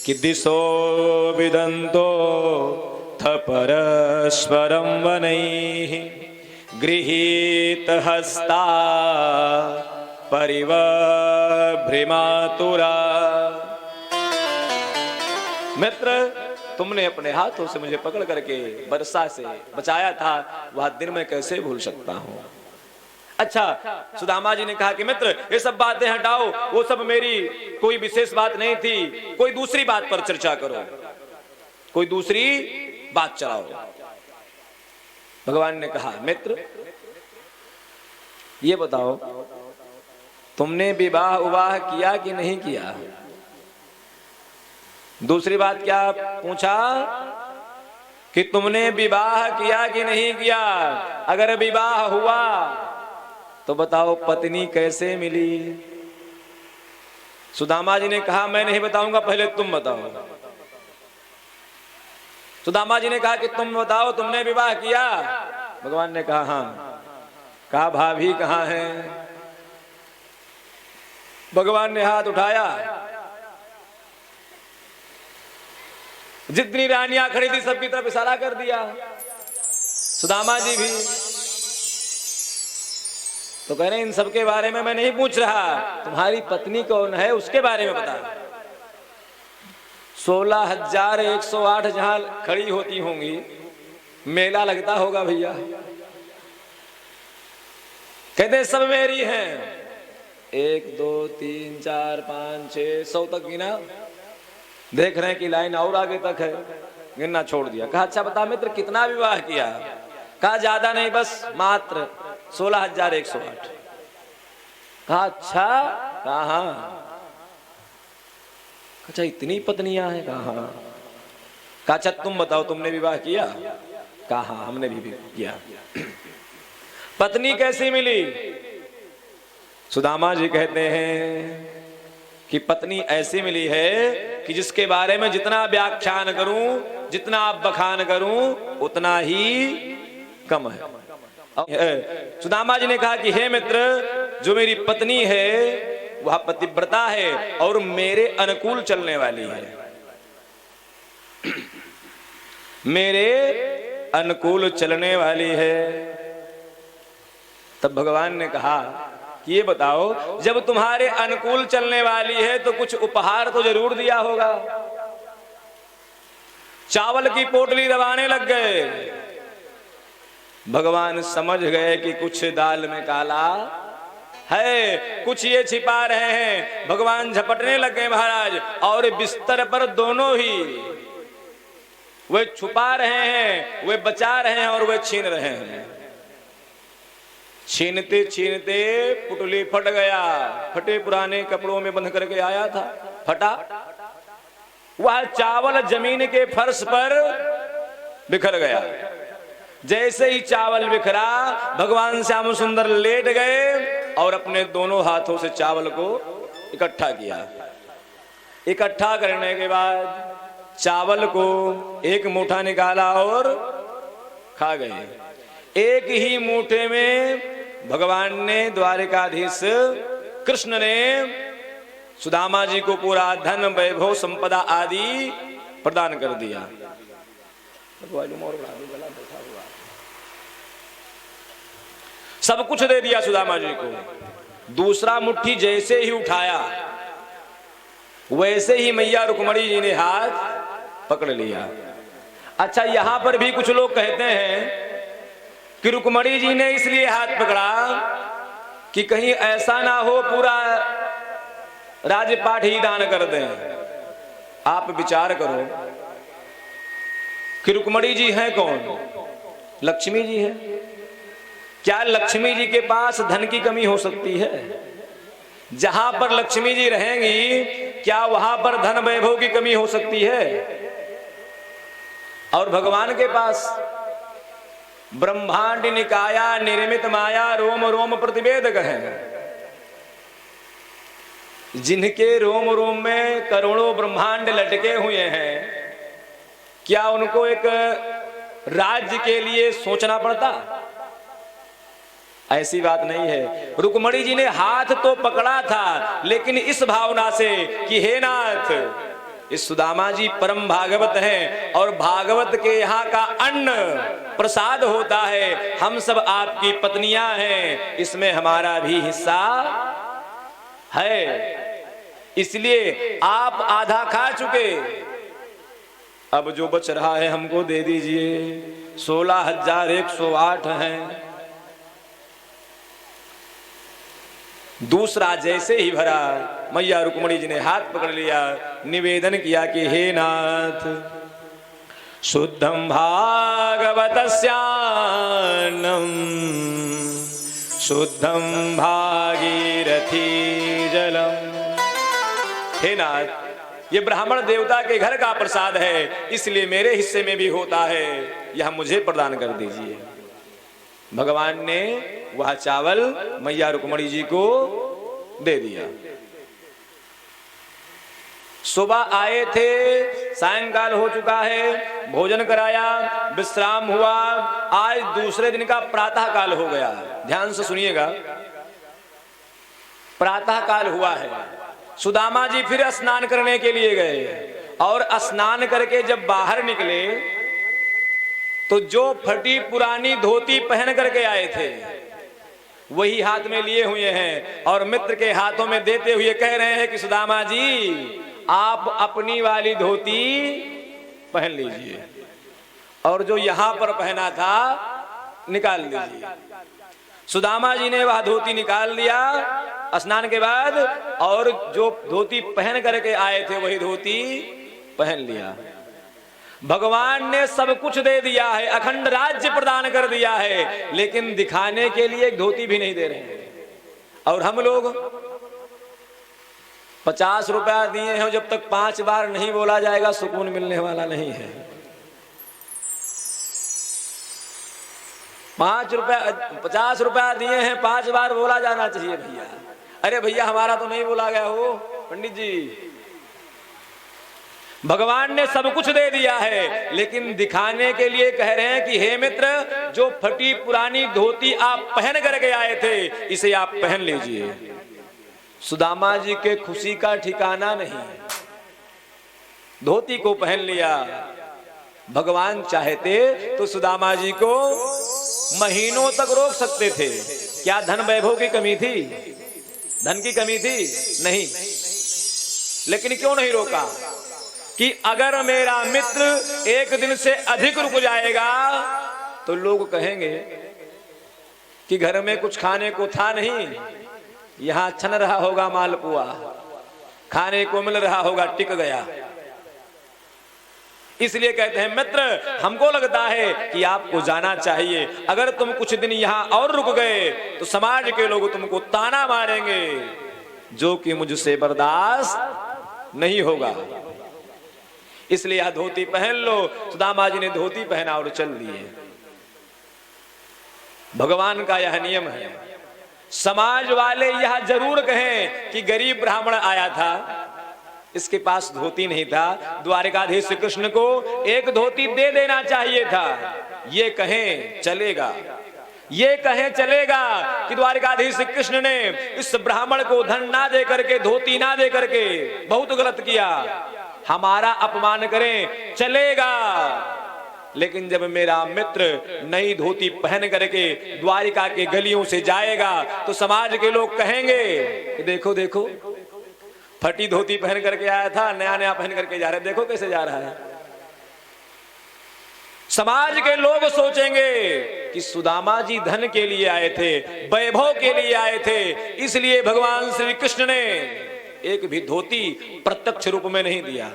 कि दिशो विदन्तो थ परस्परं वनैः गृहीत हस्ता परिवभ्रिमातुरा। मित्र, तुमने अपने हाथों से मुझे पकड़ करके वर्षा से बचाया था, वह दिन मैं कैसे भूल सकता हूं? अच्छा, सुदामा जी ने कहा कि मित्र ये सब बातें हटाओ, वो सब मेरी कोई विशेष बात नहीं थी, कोई दूसरी बात पर चर्चा करो, कोई दूसरी बात चलाओ। भगवान ने कहा, मित्र ये बताओ, तुमने विवाह उवाह किया कि नहीं किया? दूसरी बात क्या पूछा कि तुमने विवाह किया कि नहीं किया? अगर विवाह हुआ तो बताओ पत्नी कैसे मिली? सुदामा जी ने कहा, मैं नहीं बताऊंगा, पहले तुम बताओ। सुदामा जी ने कहा कि तुम बताओ, तुमने विवाह किया? भगवान ने कहा हाँ। कहा भाभी कहाँ है? भगवान ने हाथ उठाया, जितनी रानियां खड़ी थी सबकी तरफ इशारा कर दिया। सुदामा जी भी तो कह रहे इन सबके बारे में मैं नहीं पूछ रहा, तुम्हारी पत्नी कौन है उसके बारे में बता। 16,108 जहां खड़ी होती होंगी, मेला लगता होगा भैया। कहते सब मेरी हैं। 1 2 3 4 5 6 100 तक गिना। देख रहे हैं कि लाइन और आगे तक है, गिनना छोड़ दिया। कहा अच्छा बता मित्र कितना विवाह किया? कहा ज्यादा नहीं, बस मात्र 16,108। कहा अच्छा? कहा हाँ। अच्छा इतनी पत्नियां हैं? कहा हाँ। कहा अच्छा तुम बताओ तुमने विवाह किया? कहा हाँ हमने भी किया। पत्नी कैसी मिली? सुदामा जी कहते हैं कि पत्नी ऐसी मिली है कि जिसके बारे में जितना व्याख्यान करूं, जितना बखान करूं, उतना ही कम है। सुदामा जी ने कहा कि हे मित्र, जो मेरी पत्नी है वह पतिव्रता है और मेरे अनुकूल चलने वाली है, मेरे अनुकूल चलने वाली है। तब भगवान ने कहा कि ये बताओ, जब तुम्हारे अनुकूल चलने वाली है तो कुछ उपहार तो जरूर दिया होगा। चावल की पोटली दबाने लग गए। भगवान समझ गए कि कुछ दाल में काला है, कुछ ये छिपा रहे हैं। भगवान झपटने लगे महाराज, और बिस्तर पर दोनों ही वे छुपा रहे हैं, वे बचा रहे हैं और वे छीन रहे हैं। छीनते छीनते पुटली फट गया। फटे पुराने कपड़ों में बंध करके आया था, फटा। वह चावल जमीन के फर्श पर बिखर गया। जैसे ही चावल बिखरा, भगवान श्याम सुंदर लेट गए और अपने दोनों हाथों से चावल को इकट्ठा किया। इकट्ठा करने के बाद चावल को एक मुट्ठा निकाला और खा गए। एक ही मुट्ठे में भगवान ने, द्वारिकाधीश कृष्ण ने सुदामा जी को पूरा धन, वैभव, संपदा आदि प्रदान कर दिया। सब कुछ दे दिया सुदामा जी को। दूसरा मुट्ठी जैसे ही उठाया, वैसे ही मैया रुक्मणी जी ने हाथ पकड़ लिया। अच्छा, यहां पर भी कुछ लोग कहते हैं कि रुक्मणी जी ने इसलिए हाथ पकड़ा कि कहीं ऐसा ना हो पूरा राजपाट ही दान कर दें। आप विचार करो कि रुक्मणी जी हैं कौन? लक्ष्मी जी हैं। क्या लक्ष्मी जी के पास धन की कमी हो सकती है? जहां पर लक्ष्मी जी रहेंगी, क्या वहां पर धन वैभव की कमी हो सकती है? और भगवान के पास ब्रह्मांड निकाया निर्मित माया रोम रोम प्रतिवेदक है। जिनके रोम रोम में करोड़ों ब्रह्मांड लटके हुए हैं, क्या उनको एक राज्य के लिए सोचना पड़ता? ऐसी बात नहीं है। रुक्मणी जी ने हाथ तो पकड़ा था, लेकिन इस भावना से कि हे नाथ, इस सुदामा जी परम भागवत हैं और भागवत के यहाँ का अन्न प्रसाद होता है। हम सब आपकी पत्नियां हैं, इसमें हमारा भी हिस्सा है, इसलिए आप आधा खा चुके, अब जो बच रहा है हमको दे दीजिए। 16,108 हैं। दूसरा जैसे ही भरा, मैया रुक्मणी जी ने हाथ पकड़ लिया, निवेदन किया कि हे नाथ, शुद्धम भागवतस्यान्नम शुद्धम भागीरथी जलम। हे नाथ, ये ब्राह्मण देवता के घर का प्रसाद है, इसलिए मेरे हिस्से में भी होता है, यह मुझे प्रदान कर दीजिए। भगवान ने वह चावल मैया रुक्मणी जी को दे दिया। सुबह आए थे, सायंकाल हो चुका है, भोजन कराया, विश्राम हुआ। आज दूसरे दिन का प्रातः काल हो गया। ध्यान से सुनिएगा, प्रातः काल हुआ है। सुदामा जी फिर स्नान करने के लिए गए और स्नान करके जब बाहर निकले तो जो फटी पुरानी धोती पहन करके आए थे वही हाथ में लिए हुए हैं और मित्र के हाथों में देते हुए कह रहे हैं कि सुदामा जी, आप अपनी वाली धोती पहन लीजिए और जो यहां पर पहना था निकाल लीजिए। सुदामा जी ने वह धोती निकाल लिया स्नान के बाद, और जो धोती पहन करके आए थे वही धोती पहन लिया। भगवान ने सब कुछ दे दिया है, अखंड राज्य प्रदान कर दिया है, लेकिन दिखाने के लिए एक धोती भी नहीं दे रहे हैं। और हम लोग 50 रुपया दिए हैं, जब तक 5 बार नहीं बोला जाएगा सुकून मिलने वाला नहीं है। 50 रुपया दिए हैं, 5 बार बोला जाना चाहिए भैया। अरे भैया हमारा तो नहीं बोला गया हो पंडित जी। भगवान ने सब कुछ दे दिया है, लेकिन दिखाने के लिए कह रहे हैं कि हे मित्र, जो फटी पुरानी धोती आप पहन करके आए थे इसे आप पहन लीजिए। सुदामा जी के खुशी का ठिकाना नहीं, धोती को पहन लिया। भगवान चाहते तो सुदामा जी को महीनों तक रोक सकते थे। क्या धन वैभव की कमी थी? धन की कमी थी? नहीं। लेकिन क्यों नहीं रोका? कि अगर मेरा मित्र एक दिन से अधिक रुक जाएगा तो लोग कहेंगे कि घर में कुछ खाने को था नहीं, यहां छन रहा होगा मालपुआ, खाने को मिल रहा होगा, टिक गया। इसलिए कहते हैं मित्र, हमको लगता है कि आपको जाना चाहिए। अगर तुम कुछ दिन यहां और रुक गए तो समाज के लोग तुमको ताना मारेंगे, जो कि मुझसे बर्दाश्त नहीं होगा। इसलिए यह धोती पहन लो। सुदामा जी ने धोती पहना और चल दिए। भगवान का यह नियम है। समाज वाले यह जरूर कहें कि गरीब ब्राह्मण आया था, इसके पास धोती नहीं था, द्वारिकाधीश कृष्ण को एक धोती दे देना चाहिए था। ये कहें चलेगा, ये कहें चलेगा कि द्वारिकाधीश कृष्ण ने इस ब्राह्मण को धन ना दे करके, धोती ना दे करके बहुत गलत किया, हमारा अपमान करें, चलेगा। लेकिन जब मेरा मित्र नई धोती पहन करके द्वारिका के गलियों से जाएगा तो समाज के लोग कहेंगे कि देखो देखो, फटी धोती पहन करके आया था, नया नया पहन करके जा रहा है, देखो कैसे जा रहा है। समाज के लोग सोचेंगे कि सुदामा जी धन के लिए आए थे, वैभव के लिए आए थे, इसलिए भगवान श्री कृष्ण ने एक भी धोती प्रत्यक्ष रूप में नहीं दिया।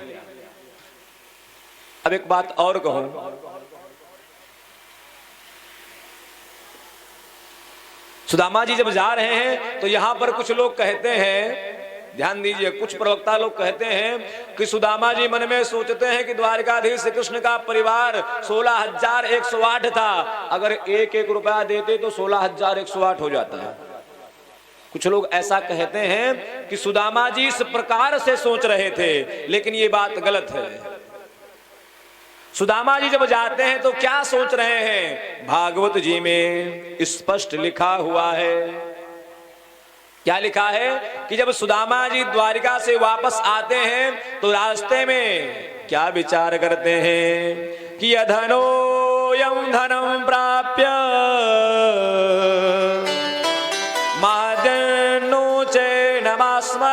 अब एक बात और कहूं, सुदामा जी जब जा रहे हैं तो यहां पर कुछ लोग कहते हैं, ध्यान दीजिए, कुछ प्रवक्ता लोग कहते हैं कि सुदामा जी मन में सोचते हैं कि द्वारिकाधीश कृष्ण का परिवार 16,108 था, अगर एक एक रुपया देते तो 16,108 हो जाता है। कुछ लोग ऐसा कहते हैं कि सुदामा जी इस प्रकार से सोच रहे थे, लेकिन ये बात गलत है। सुदामा जी जब जाते हैं तो क्या सोच रहे हैं? भागवत जी में स्पष्ट लिखा हुआ है। क्या लिखा है? कि जब सुदामा जी द्वारिका से वापस आते हैं तो रास्ते में क्या विचार करते हैं कि अधनोऽयं धनं प्राप्य मादन्नो चैनमास्मरेत्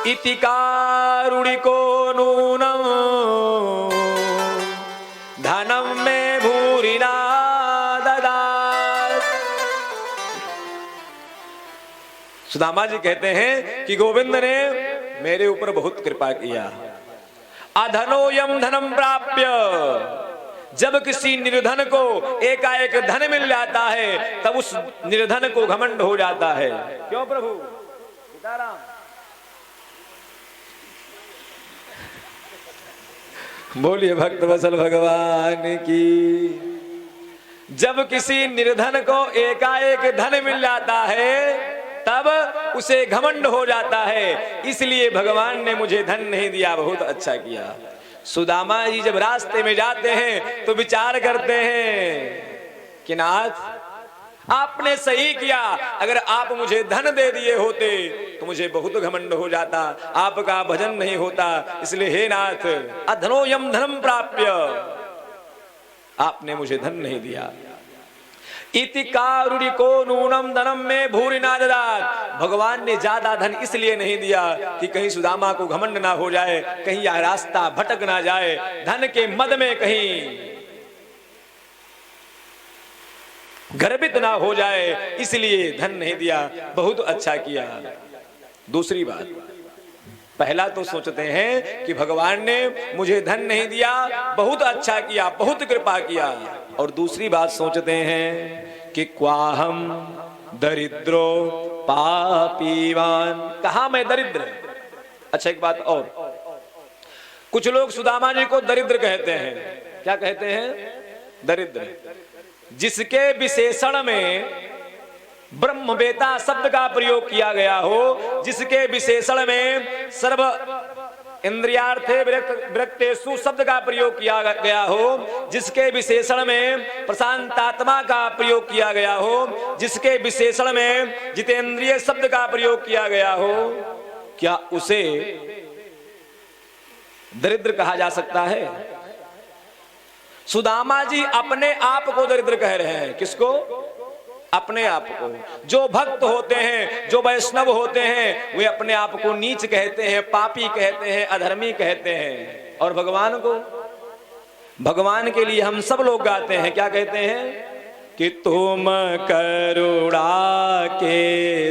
इति कारुणिको नूनं धनं मे भूरिना ददात्। सुदामा जी कहते हैं कि गोविंद ने मेरे ऊपर बहुत कृपा किया। अधनोऽयं धनं प्राप्य, जब किसी निर्धन को एकाएक धन मिल जाता है तब उस निर्धन को घमंड हो जाता है। क्यों प्रभु? सीताराम। बोलिए भक्त वत्सल भगवान की। जब किसी निर्धन को एकाएक धन मिल जाता है तब उसे घमंड हो जाता है, इसलिए भगवान ने मुझे धन नहीं दिया, बहुत अच्छा किया। सुदामा जी जब रास्ते में जाते हैं तो विचार करते हैं कि नाथ आपने सही किया, अगर आप मुझे धन दे दिए होते तो मुझे बहुत घमंड हो जाता, आपका भजन नहीं होता, इसलिए हे नाथ अधनोऽयं धनं प्राप्य, आपने मुझे धन नहीं दिया। इति कारुणिको नूनं धनं मे भूरिना ददात्, भगवान ने ज्यादा धन इसलिए नहीं दिया कि कहीं सुदामा को घमंड ना हो जाए, कहीं यह रास्ता भटक ना जाए, धन के मद में कहीं गर्वित ना हो जाए, इसलिए धन नहीं दिया। बहुत अच्छा किया। दूसरी बात, पहला तो सोचते हैं कि भगवान ने मुझे धन नहीं दिया, बहुत अच्छा किया, बहुत कृपा किया। और दूसरी बात सोचते हैं कि क्वाहम दरिद्रो पापीवान। कहा मैं दरिद्र। अच्छा एक बात और, कुछ लोग सुदामा जी को दरिद्र कहते हैं। क्या कहते हैं? दरिद्र। जिसके विशेषण में ब्रह्मवेता शब्द का प्रयोग किया गया हो, जिसके विशेषण में सर्व इंद्रियार्थे विरक्तेषु शब्द का प्रयोग किया गया हो, जिसके विशेषण में प्रशांतात्मा का प्रयोग किया गया हो, जिसके विशेषण में जितेंद्रिय शब्द का प्रयोग किया गया हो, क्या उसे दरिद्र कहा जा सकता है? सुदामा जी अपने आप को दरिद्र कह रहे हैं। किसको? अपने आप को। जो भक्त होते हैं, जो वैष्णव होते हैं, वे अपने आप को नीच कहते हैं, पापी कहते हैं, अधर्मी कहते हैं। और भगवान को, भगवान के लिए हम सब लोग गाते हैं। क्या कहते हैं? कि तुम करुणा के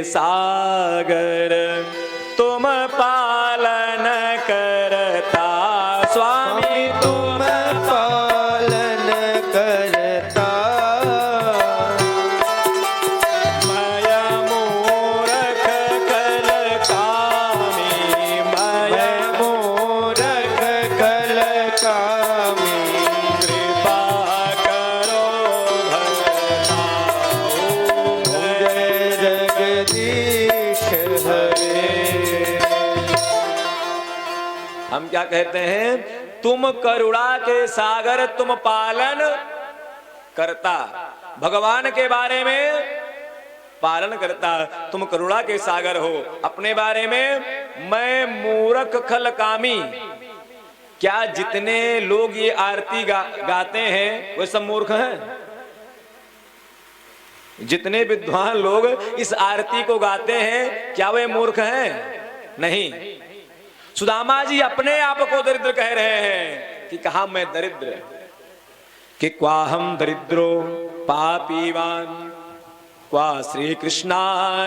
सागर, तुम पालन करता स्वामी, तुम पालन करता, मैं मूर्ख कल कामी, मैं मूर्ख कल कामी, कृपा करो भगवान। जय जगदीश हरे। हम क्या कहते हैं? तुम करुणा के सागर, तुम पालन करता। भगवान के बारे में पालन करता, तुम करुणा के सागर हो। अपने बारे में मैं मूर्ख खल कामी। क्या जितने लोग ये आरती गाते हैं वे सब मूर्ख हैं? जितने विद्वान लोग इस आरती को गाते हैं, क्या वे मूर्ख हैं? नहीं। सुदामा जी अपने आप को दरिद्र कह रहे हैं कि कहा मैं दरिद्र, कि क्वा हम दरिद्रो पापीवान, क्वा श्री कृष्णा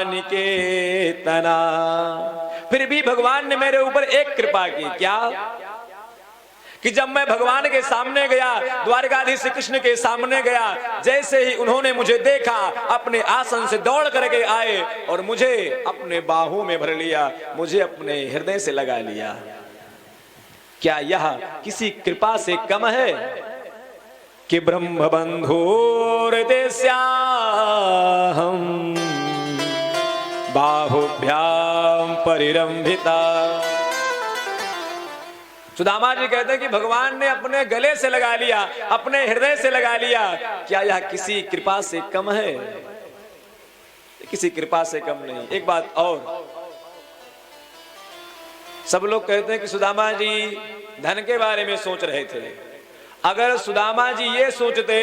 निकेतना। फिर भी भगवान ने मेरे ऊपर एक कृपा की। क्या? कि जब मैं भगवान के सामने गया, द्वारकाधीश श्री कृष्ण के सामने गया, जैसे ही उन्होंने मुझे देखा, अपने आसन से दौड़ करके आए और मुझे अपने बाहों में भर लिया, मुझे अपने हृदय से लगा लिया। क्या यह किसी कृपा से कम है? कि ब्रह्म बंधुर्देश्याहं बाहुभ्याम परिरंभिता। सुदामा जी कहते हैं कि भगवान ने अपने गले से लगा लिया, अपने हृदय से लगा लिया। क्या यह किसी कृपा से कम है? किसी कृपा से कम नहीं। एक बात और, सब लोग कहते हैं कि सुदामा जी धन के बारे में सोच रहे थे। अगर सुदामा जी ये सोचते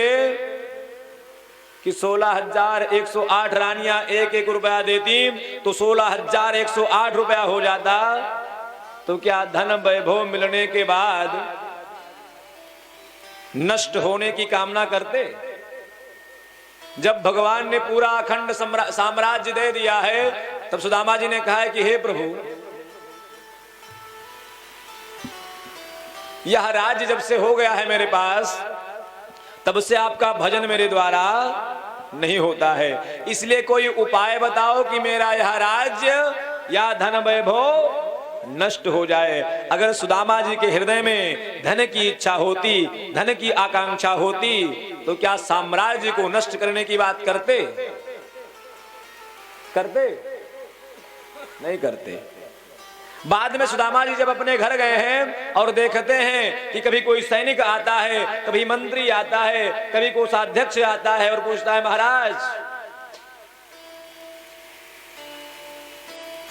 कि 16,108 रानियां एक एक रुपया देती तो 16,108 रुपया हो जाता, तो क्या धन वैभव मिलने के बाद नष्ट होने की कामना करते? जब भगवान ने पूरा अखंड साम्राज्य दे दिया है, तब सुदामा जी ने कहा है कि हे प्रभु, यह राज्य जब से हो गया है मेरे पास, तब से आपका भजन मेरे द्वारा नहीं होता है। इसलिए कोई उपाय बताओ कि मेरा यह राज्य या धन वैभव नष्ट हो जाए। अगर सुदामा जी के हृदय में धन की इच्छा होती, धन की आकांक्षा होती, तो क्या साम्राज्य को नष्ट करने की बात करते? करते? नहीं करते। बाद में सुदामा जी जब अपने घर गए हैं और देखते हैं कि कभी कोई सैनिक आता है, कभी मंत्री आता है, कभी कोषाध्यक्ष आता है और पूछता है महाराज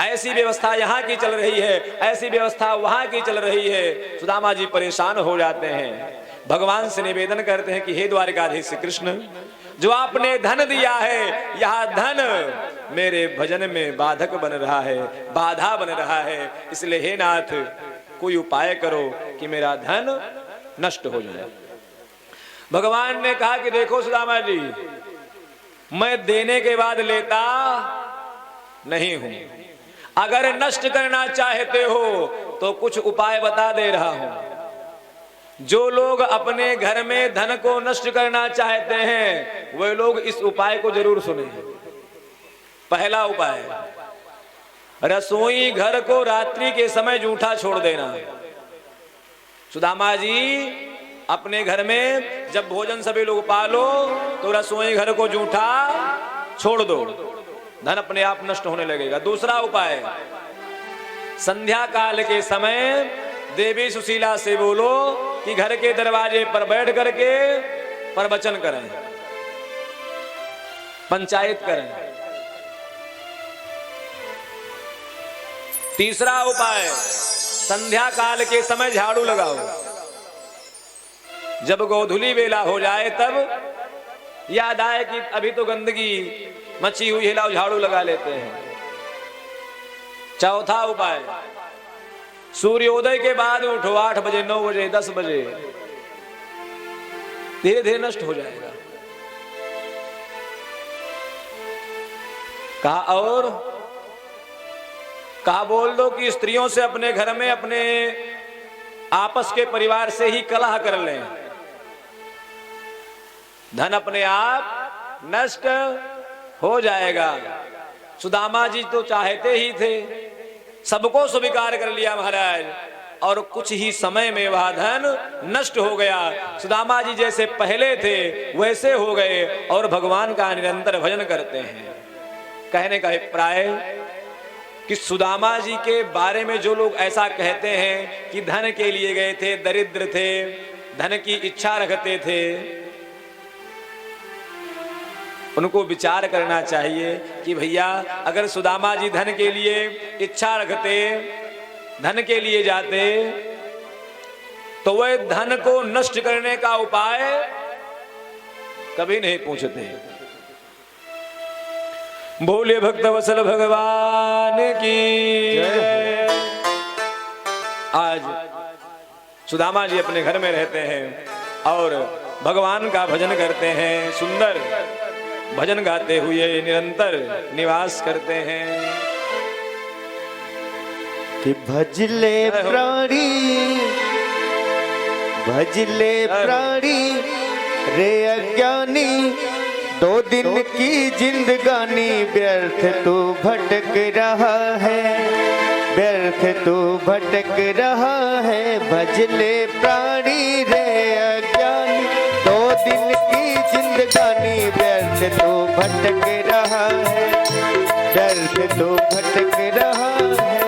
ऐसी व्यवस्था यहाँ की चल रही है, ऐसी व्यवस्था वहां की चल रही है। सुदामा जी परेशान हो जाते हैं, भगवान से निवेदन करते हैं कि हे द्वारकाधीश कृष्ण, जो आपने धन दिया है, यह धन मेरे भजन में बाधक बन रहा है, बाधा बन रहा है। इसलिए हे नाथ, कोई उपाय करो कि मेरा धन नष्ट हो जाए। भगवान ने कहा कि देखो सुदामा जी, मैं देने के बाद लेता नहीं हूं। अगर नष्ट करना चाहते हो तो कुछ उपाय बता दे रहा हूं। जो लोग अपने घर में धन को नष्ट करना चाहते हैं, वे लोग इस उपाय को जरूर सुने। पहला उपाय, रसोई घर को रात्रि के समय जूठा छोड़ देना। सुदामा जी अपने घर में जब भोजन सभी लोग पालो तो रसोई घर को जूठा छोड़ दो, धन अपने आप नष्ट होने लगेगा। दूसरा उपाय, संध्या काल के समय देवी सुशीला से बोलो कि घर के दरवाजे पर बैठ करके प्रवचन करें, पंचायत करें। तीसरा उपाय, संध्या काल के समय झाड़ू लगाओ। जब गोधूली वेला हो जाए तब याद आए कि अभी तो गंदगी मची हुई है, लाओ झाड़ू लगा लेते हैं। चौथा उपाय, सूर्योदय के बाद उठो, 8 बजे, 9 बजे, 10 बजे, धीरे धीरे नष्ट हो जाएगा। कहा और कहा बोल दो कि स्त्रियों से अपने घर में अपने आपस के परिवार से ही कलह कर लें, धन अपने आप नष्ट हो जाएगा। सुदामा जी तो चाहते ही थे, सबको स्वीकार कर लिया महाराज, और कुछ ही समय में वह धन नष्ट हो गया। सुदामा जी जैसे पहले थे वैसे हो गए और भगवान का निरंतर भजन करते हैं। कहने का अभिप्राय कि सुदामा जी के बारे में जो लोग ऐसा कहते हैं कि धन के लिए गए थे, दरिद्र थे, धन की इच्छा रखते थे, उनको विचार करना चाहिए कि भैया अगर सुदामा जी धन के लिए इच्छा रखते, धन के लिए जाते, तो वह धन को नष्ट करने का उपाय कभी नहीं पूछते। बोले भक्त वत्सल भगवान की जय। आज सुदामा जी अपने घर में रहते हैं और भगवान का भजन करते हैं, सुंदर भजन गाते हुए निरंतर निवास करते हैं। कि भजले प्राणी, भजले प्राणी रे अज्ञानी, 2 दिन की जिंदगानी व्यर्थ तू भटक रहा है, व्यर्थ तू भटक रहा है। भजले प्राणी रे अज्ञानी, 2 दिन की जिंदगानी व्यर्थ तू भटक रहा है, व्यर्थ तू भटक रहा है।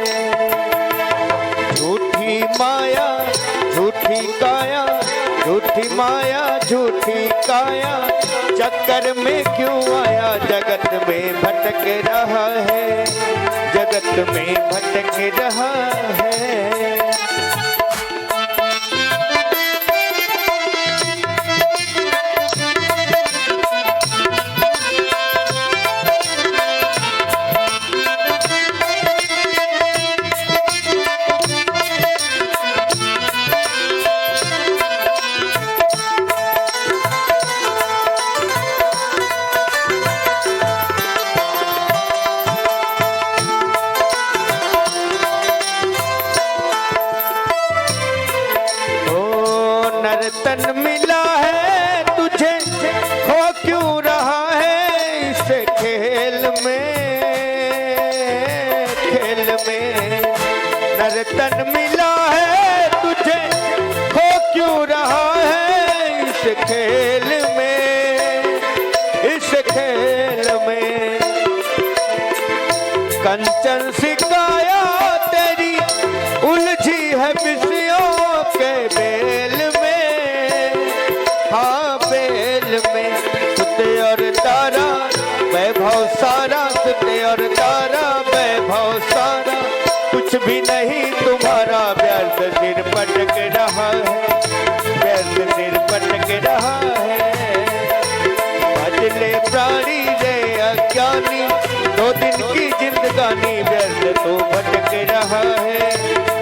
झूठी माया झूठी काया, झूठी माया झूठी काया, चक्कर में क्यों आया, जगत में भटक रहा है, जगत में भटक रहा है। तन मिला है तुझे, खो क्यों रहा है इस खेल में, खेल में। नर्तन मिला है तुझे, खो क्यों रहा है इस खेल में, इस खेल में। कंचन सिकाया तेरी उलझी है बिस्सियों के बेल में, हाँ बेल में। सुते और तारा वैभव सारा, सुते और तारा वैभव सारा, कुछ भी नहीं तुम्हारा, व्यर्थ सिर पटक रहा है, व्यर्थ सिर पटक रहा है। भजले प्राणी रे अज्ञानी, 2 दिन की जिंदगानी व्यर्थ तो भटक रहा है,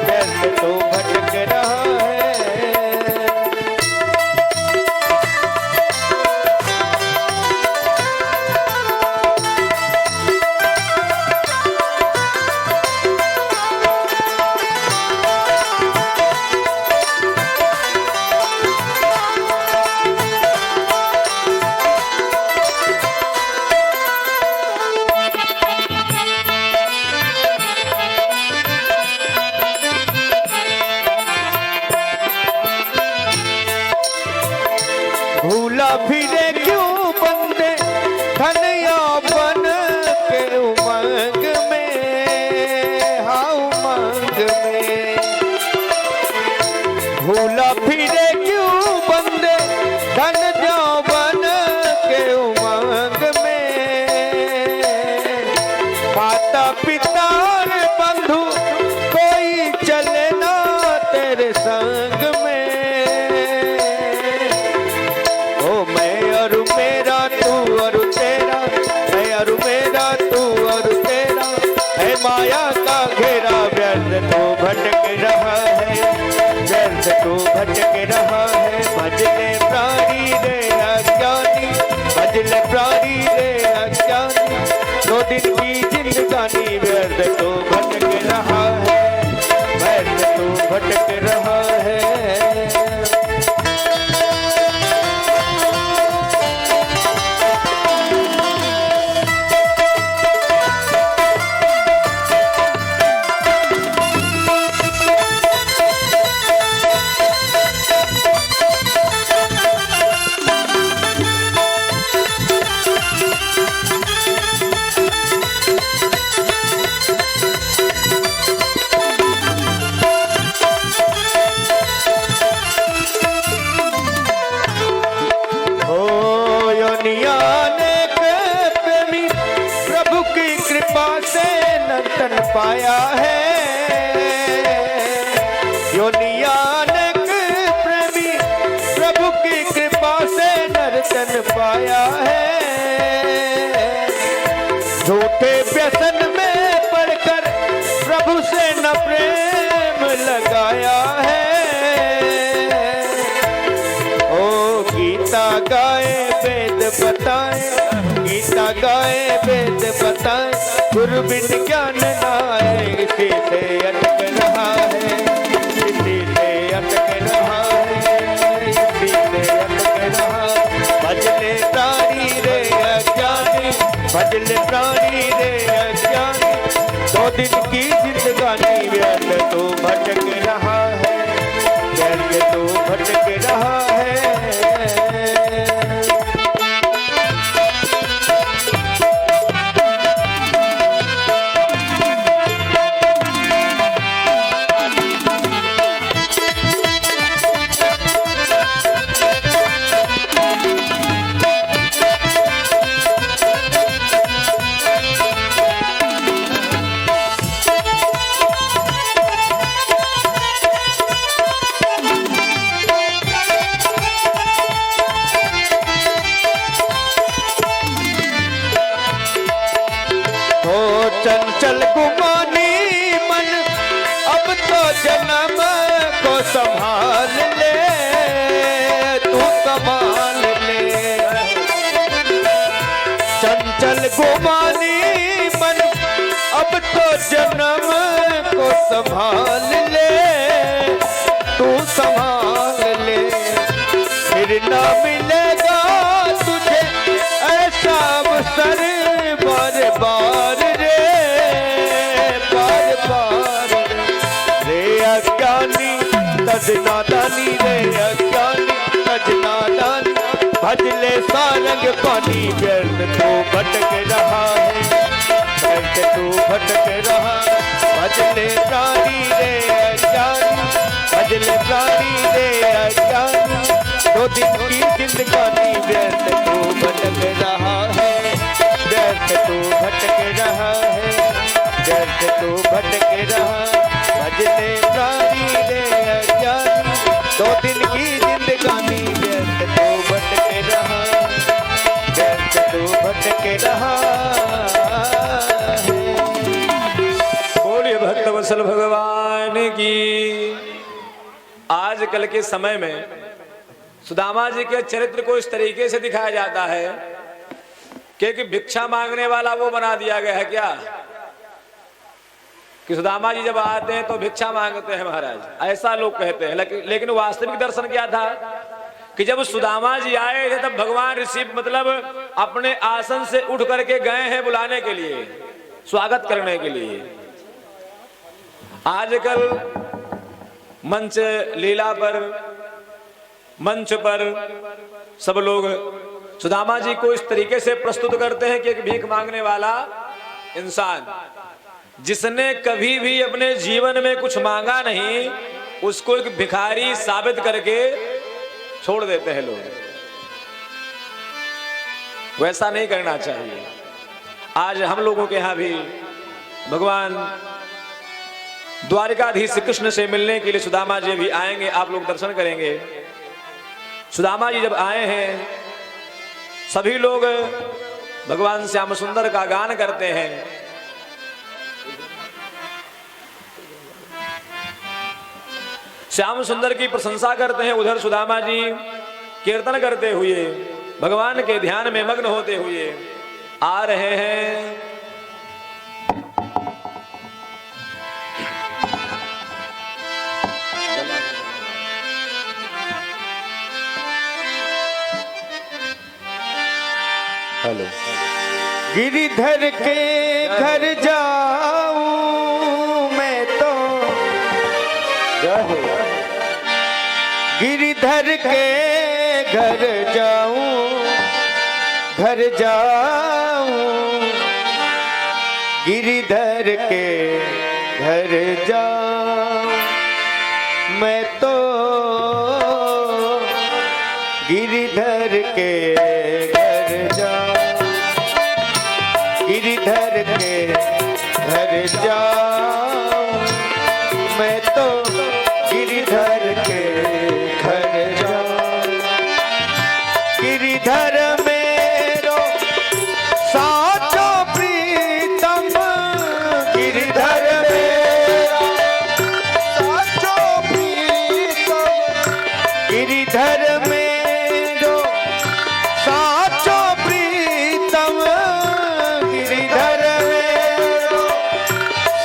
व्यर्थ तो भटक रहा है। भूला फिरे क्यों बंदे धन यौवन के उमंग में, हाँ उमंग में। भूला फिरे क्यों बंदे धन यौवन के उमंग में। माता पिता और बंधु कोई चले ना तेरे संग में। ओ मैं और मेरा तू और तेरा, मैं और मेरा तू और तेरा, है माया का घेरा व्यर्थ तो भटक रहा है, व्यर्थ तो भटक रहा है। भजले प्राणी रे अज्ञानी, भजले प्राणी रे अज्ञानी, 2 दिन की जिंदगानी व्यर्थ तो भटक रहा है, व्यर्थ तो भटक रहा है। पाया है योनियानक प्रेमी, प्रभु की कृपा से नर्तन पाया है। झूठे व्यसन में पड़कर प्रभु से न प्रेम लगाया है। ओ गीता गाए वेद बताए, गीता गाए वेद बताए, गुरु बिन ज्ञान नाए। इसी से अटक रहा है, इसी से अटक रहा है, इसी से अटक रहा। भजले प्राणी रे अज्ञानी, भजले प्राणी रे अज्ञानी, 2 दिन की जिंदगानी व्यर्थ तो भटक रहा है, व्यर्थ तो भटक रहा है। चंचल गुमानी मन अब तो जन्म को संभाल ले, तू संभाल ले। चंचल गुमानी मन अब तो जन्म को संभाल ले, तू संभाल ले। फिर ना मिलेगा तुझे ऐसा अवसर बार बार रे, बार बार रे। अज्ञानी तज नादानी रे, अज्ञानी तज नादानी, भजले सारंग पानी व्यर्थ तो भटक रहा है, व्यर्थ तो भटक रहा। भजले प्राणी रे अज्ञानी, भजले प्राणी रे अज्ञानी, 2 दिन की जिंदगानी व्यर्थ तो भटक रहा है, व्यर्थ तो भटक रहा है, व्यर्थ तो भटक रहा। भजले प्राणी रे अज्ञानी, 2 दिन की जिंदगानी व्यर्थ तो भटक रहा, व्यर्थ तो भटक रहा है। बोलिए भक्तवत्सल भगवान की। आजकल के समय में सुदामा जी के चरित्र को इस तरीके से दिखाया जाता है कि भिक्षा मांगने वाला वो बना दिया गया है क्या, कि सुदामा जी जब आते हैं तो भिक्षा मांगते हैं महाराज, ऐसा लोग कहते हैं। लेकिन वास्तविक दर्शन क्या था कि जब सुदामा जी आए थे तब भगवान ऋषि मतलब अपने आसन से उठ करके गए हैं बुलाने के लिए, स्वागत करने के लिए। आजकल मंच लीला पर, मंच पर सब लोग सुदामा जी को इस तरीके से प्रस्तुत करते हैं कि एक भीख मांगने वाला इंसान जिसने कभी भी अपने जीवन में कुछ मांगा नहीं, उसको एक भिखारी साबित करके छोड़ देते हैं लोग। वैसा नहीं करना चाहिए। आज हम लोगों के यहां भी भगवान द्वारिकाधीश श्री कृष्ण से मिलने के लिए सुदामा जी भी आएंगे, आप लोग दर्शन करेंगे। सुदामा जी जब आए हैं, सभी लोग भगवान श्याम सुंदर का गान करते हैं। श्याम सुंदर की प्रशंसा करते हैं। उधर सुदामा जी कीर्तन करते हुए, भगवान के ध्यान में मग्न होते हुए आ रहे हैं। हेलो। गिरिधर के घर जाऊं मैं तो, गिरिधर के घर जाऊं, घर जाऊं, गिरिधर के घर जाऊं मैं तो, गिरिधर के घर जाऊं, गिरिधर के घर जाऊं मैं तो, गिरिधर के घर जाऊं। गिरिधर मेरो साचो प्रीतम, गिरिधर मेरो साचो प्रीतम, गिरिधर मेरो साचो प्रीतम, गिरिधर मेरो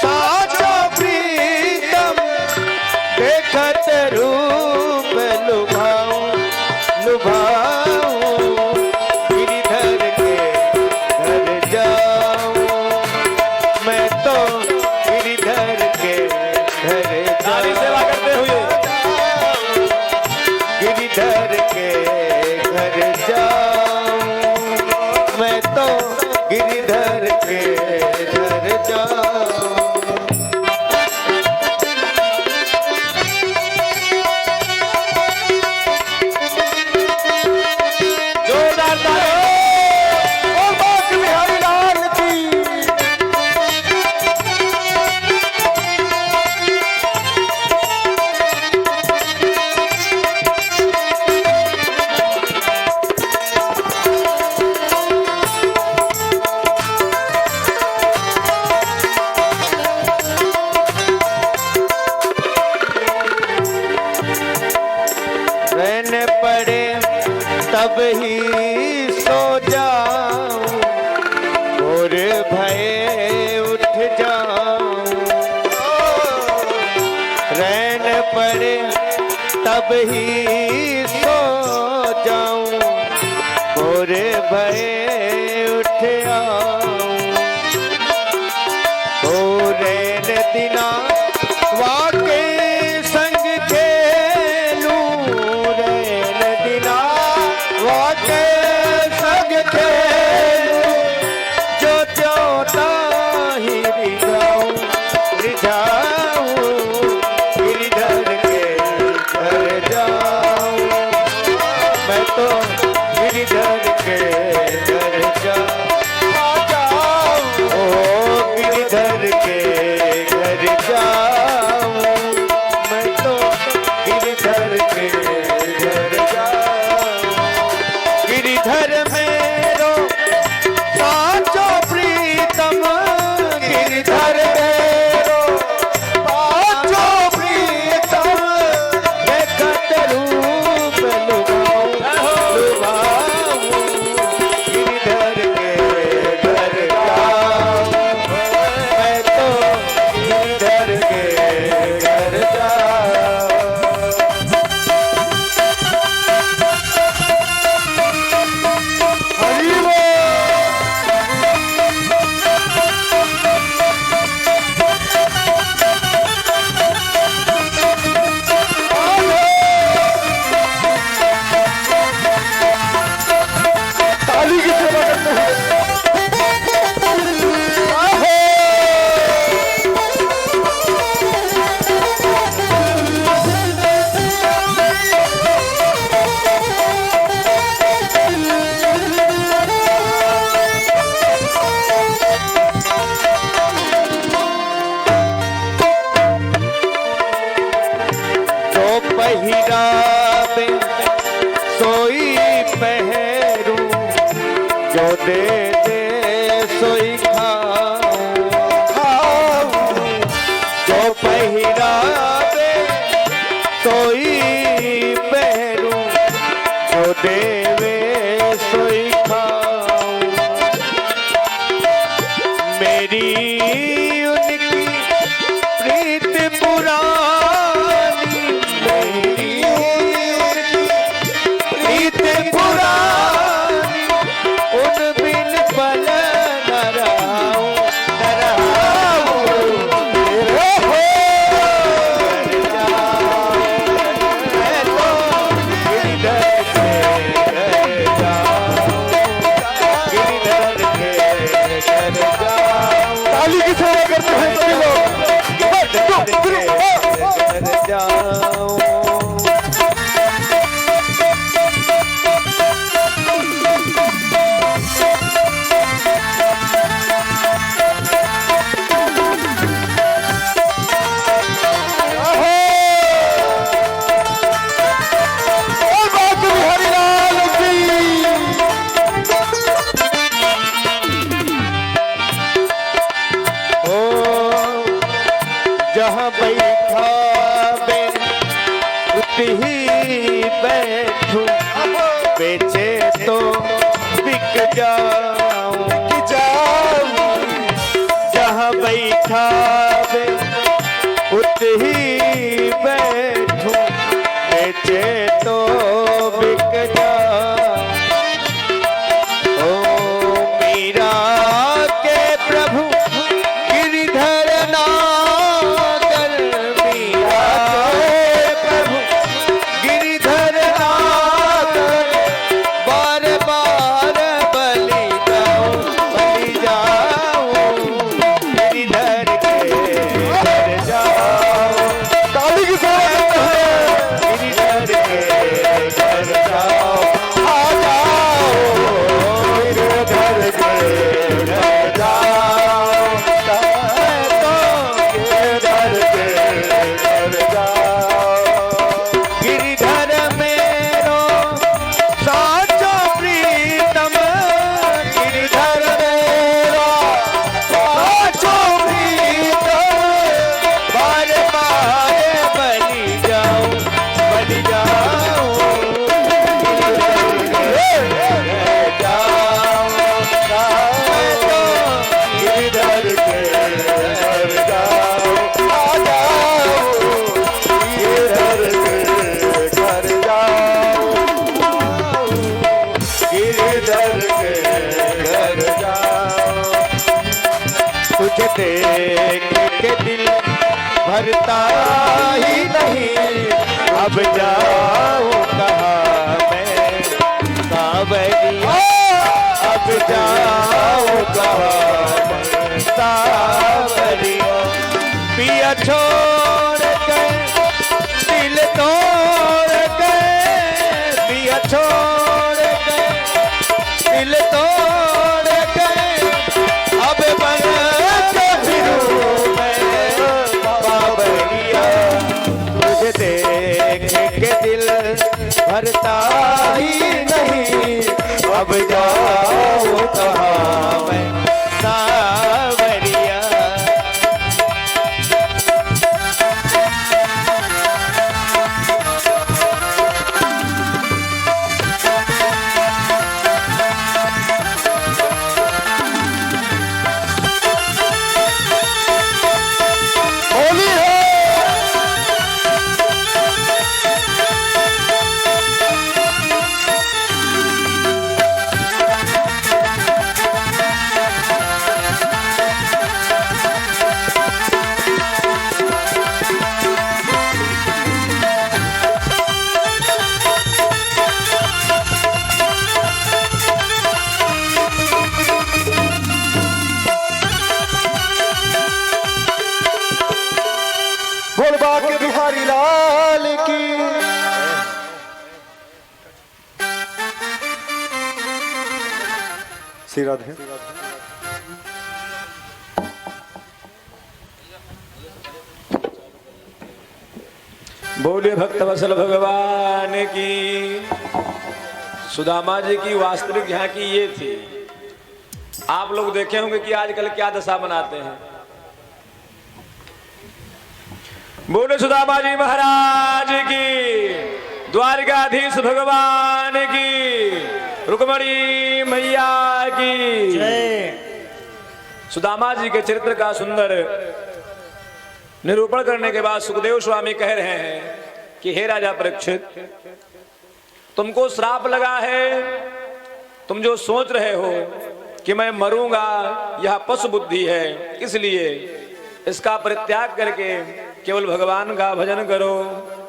साचो प्रीतम, देखत रूप लुभाऊं, लुभाऊं, गिरिधर के घर जाऊं मैं तो, गिरिधर के घर नारी जाऊं, सेवा करते हुए गिरिधर के घर जाऊं मैं तो, गिरिधर के घर जाऊं। जोरदार ताली और बाकी बिहारी लाल की। रहने पड़े तब ही सो जाऊं, और भय उठ जाऊं, रहने पड़े तब ही सो जाऊं, और भय उठ आऊं, ओ रैन दिना वाके संग खेलूं, रैन दिना वाके संग खेलूं, जो त्यों ही रिझाऊं, रिझाऊं, गिरिधर के घर जाऊं मैं तो, गिरिधर के घर जाऊं, ओ गिरिधर के घर जाऊं मैं तो, गिरिधर के घर जाऊं। गिरिधर मेरो साचो प्रीतम, गिरिधर मेरो साचो प्रीतम, देखत रूप लुभाऊं, लुभाऊं, पहिरावे सोई पहरू, जो दे दे सोई खाऊं, जो पहिरावे सोई पहरू, जो देवे सोई खाऊं। मेरी उनकी प्रीत पुरानी, मेरी उनकी प्रीत पुरानी, उन बिन पल न रहूं, न रहूं। मेरे हो मैं तो गिरधर के घर जाऊं, गिरधर के घर जाऊं। ताली की सेवा करते हैं सभी लोग। घर जाऊं। और बात बिहारी लाल की। ओ जहाँ बैठा मैं उतही बैठूं, बेचे तो बिक जाऊं, जहाँ बैठा मैं उतही बैठूं, बेचे तो बिक जाऊं। ओ मीरा के प्रभु गिरिधर नागर, मीरा के प्रभु गिरिधर नागर, बार बार बलि जाऊं, बलि जाऊं, गिरिधर के घर जाऊं। ताली की सेवा करते हैं। गिरिधर के घर जाओ, आ जाओ, गिरिधर के घर जाओ, मैं तो गिरिधर के घर जाओ। गिरिधर मेरो साचो प्रीतम, गिरिधर मेरो साचो प्रीतम, बार बार बलि जाऊं, बलि जाऊं, गिरिधर के घर जाऊं, आ जाओ, गिरिधर के घर जाऊं, गिरिधर के घर जाऊं। तुझे देख के दिल भरता ही नहीं, अब जाऊं कहाँ मैं सावरिया, अब जाऊं कहाँ मैं सावरिया। पिया छोड़ के दिल तोड़ के, पिया छोड़ के दिल तोड़ के, अब बन के फिरूं मैं बावरिया। तुझे देख के दिल भरता ही नहीं, अब जाऊं कहाँ मैं सावरिया। होली है। बोल बाके बिहारी लाल की। श्री राधे। बोले भक्तवत्सल भगवान की। सुदामा जी की वास्तविक यहाँ की ये थी। आप लोग देखे होंगे कि आजकल क्या दशा बनाते हैं। बोले सुदामा जी महाराज की, द्वारकाधीश भगवान की, रुक्मणी मैया की। सुदामा जी के चरित्र का सुंदर निरूपण करने के बाद सुखदेव स्वामी कह रहे हैं कि हे राजा परीक्षित, तुमको श्राप लगा है। तुम जो सोच रहे हो कि मैं मरूंगा, यह पशु बुद्धि है, इसलिए इसका परित्याग करके केवल भगवान का भजन करो।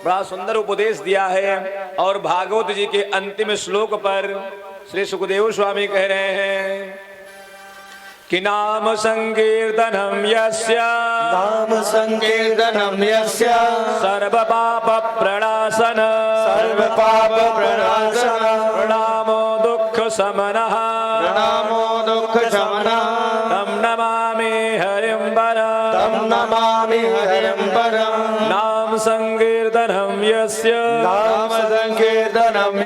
बड़ा सुंदर उपदेश दिया है। और भागवत जी के अंतिम श्लोक पर श्री सुखदेव स्वामी कह रहे हैं कि नाम संकीर्तनम यस्य, नाम संकीर्तनम यस्य, सर्व पाप प्रणाशन, सर्व पाप प्रणाशन, प्रणामो दुख समनः, प्रणामो दुख शमनः, तम नमामि हरिं परं, तम नमामि हरिं परं। नाम संकीर्तनम यस्य, नाम संकीर्तनम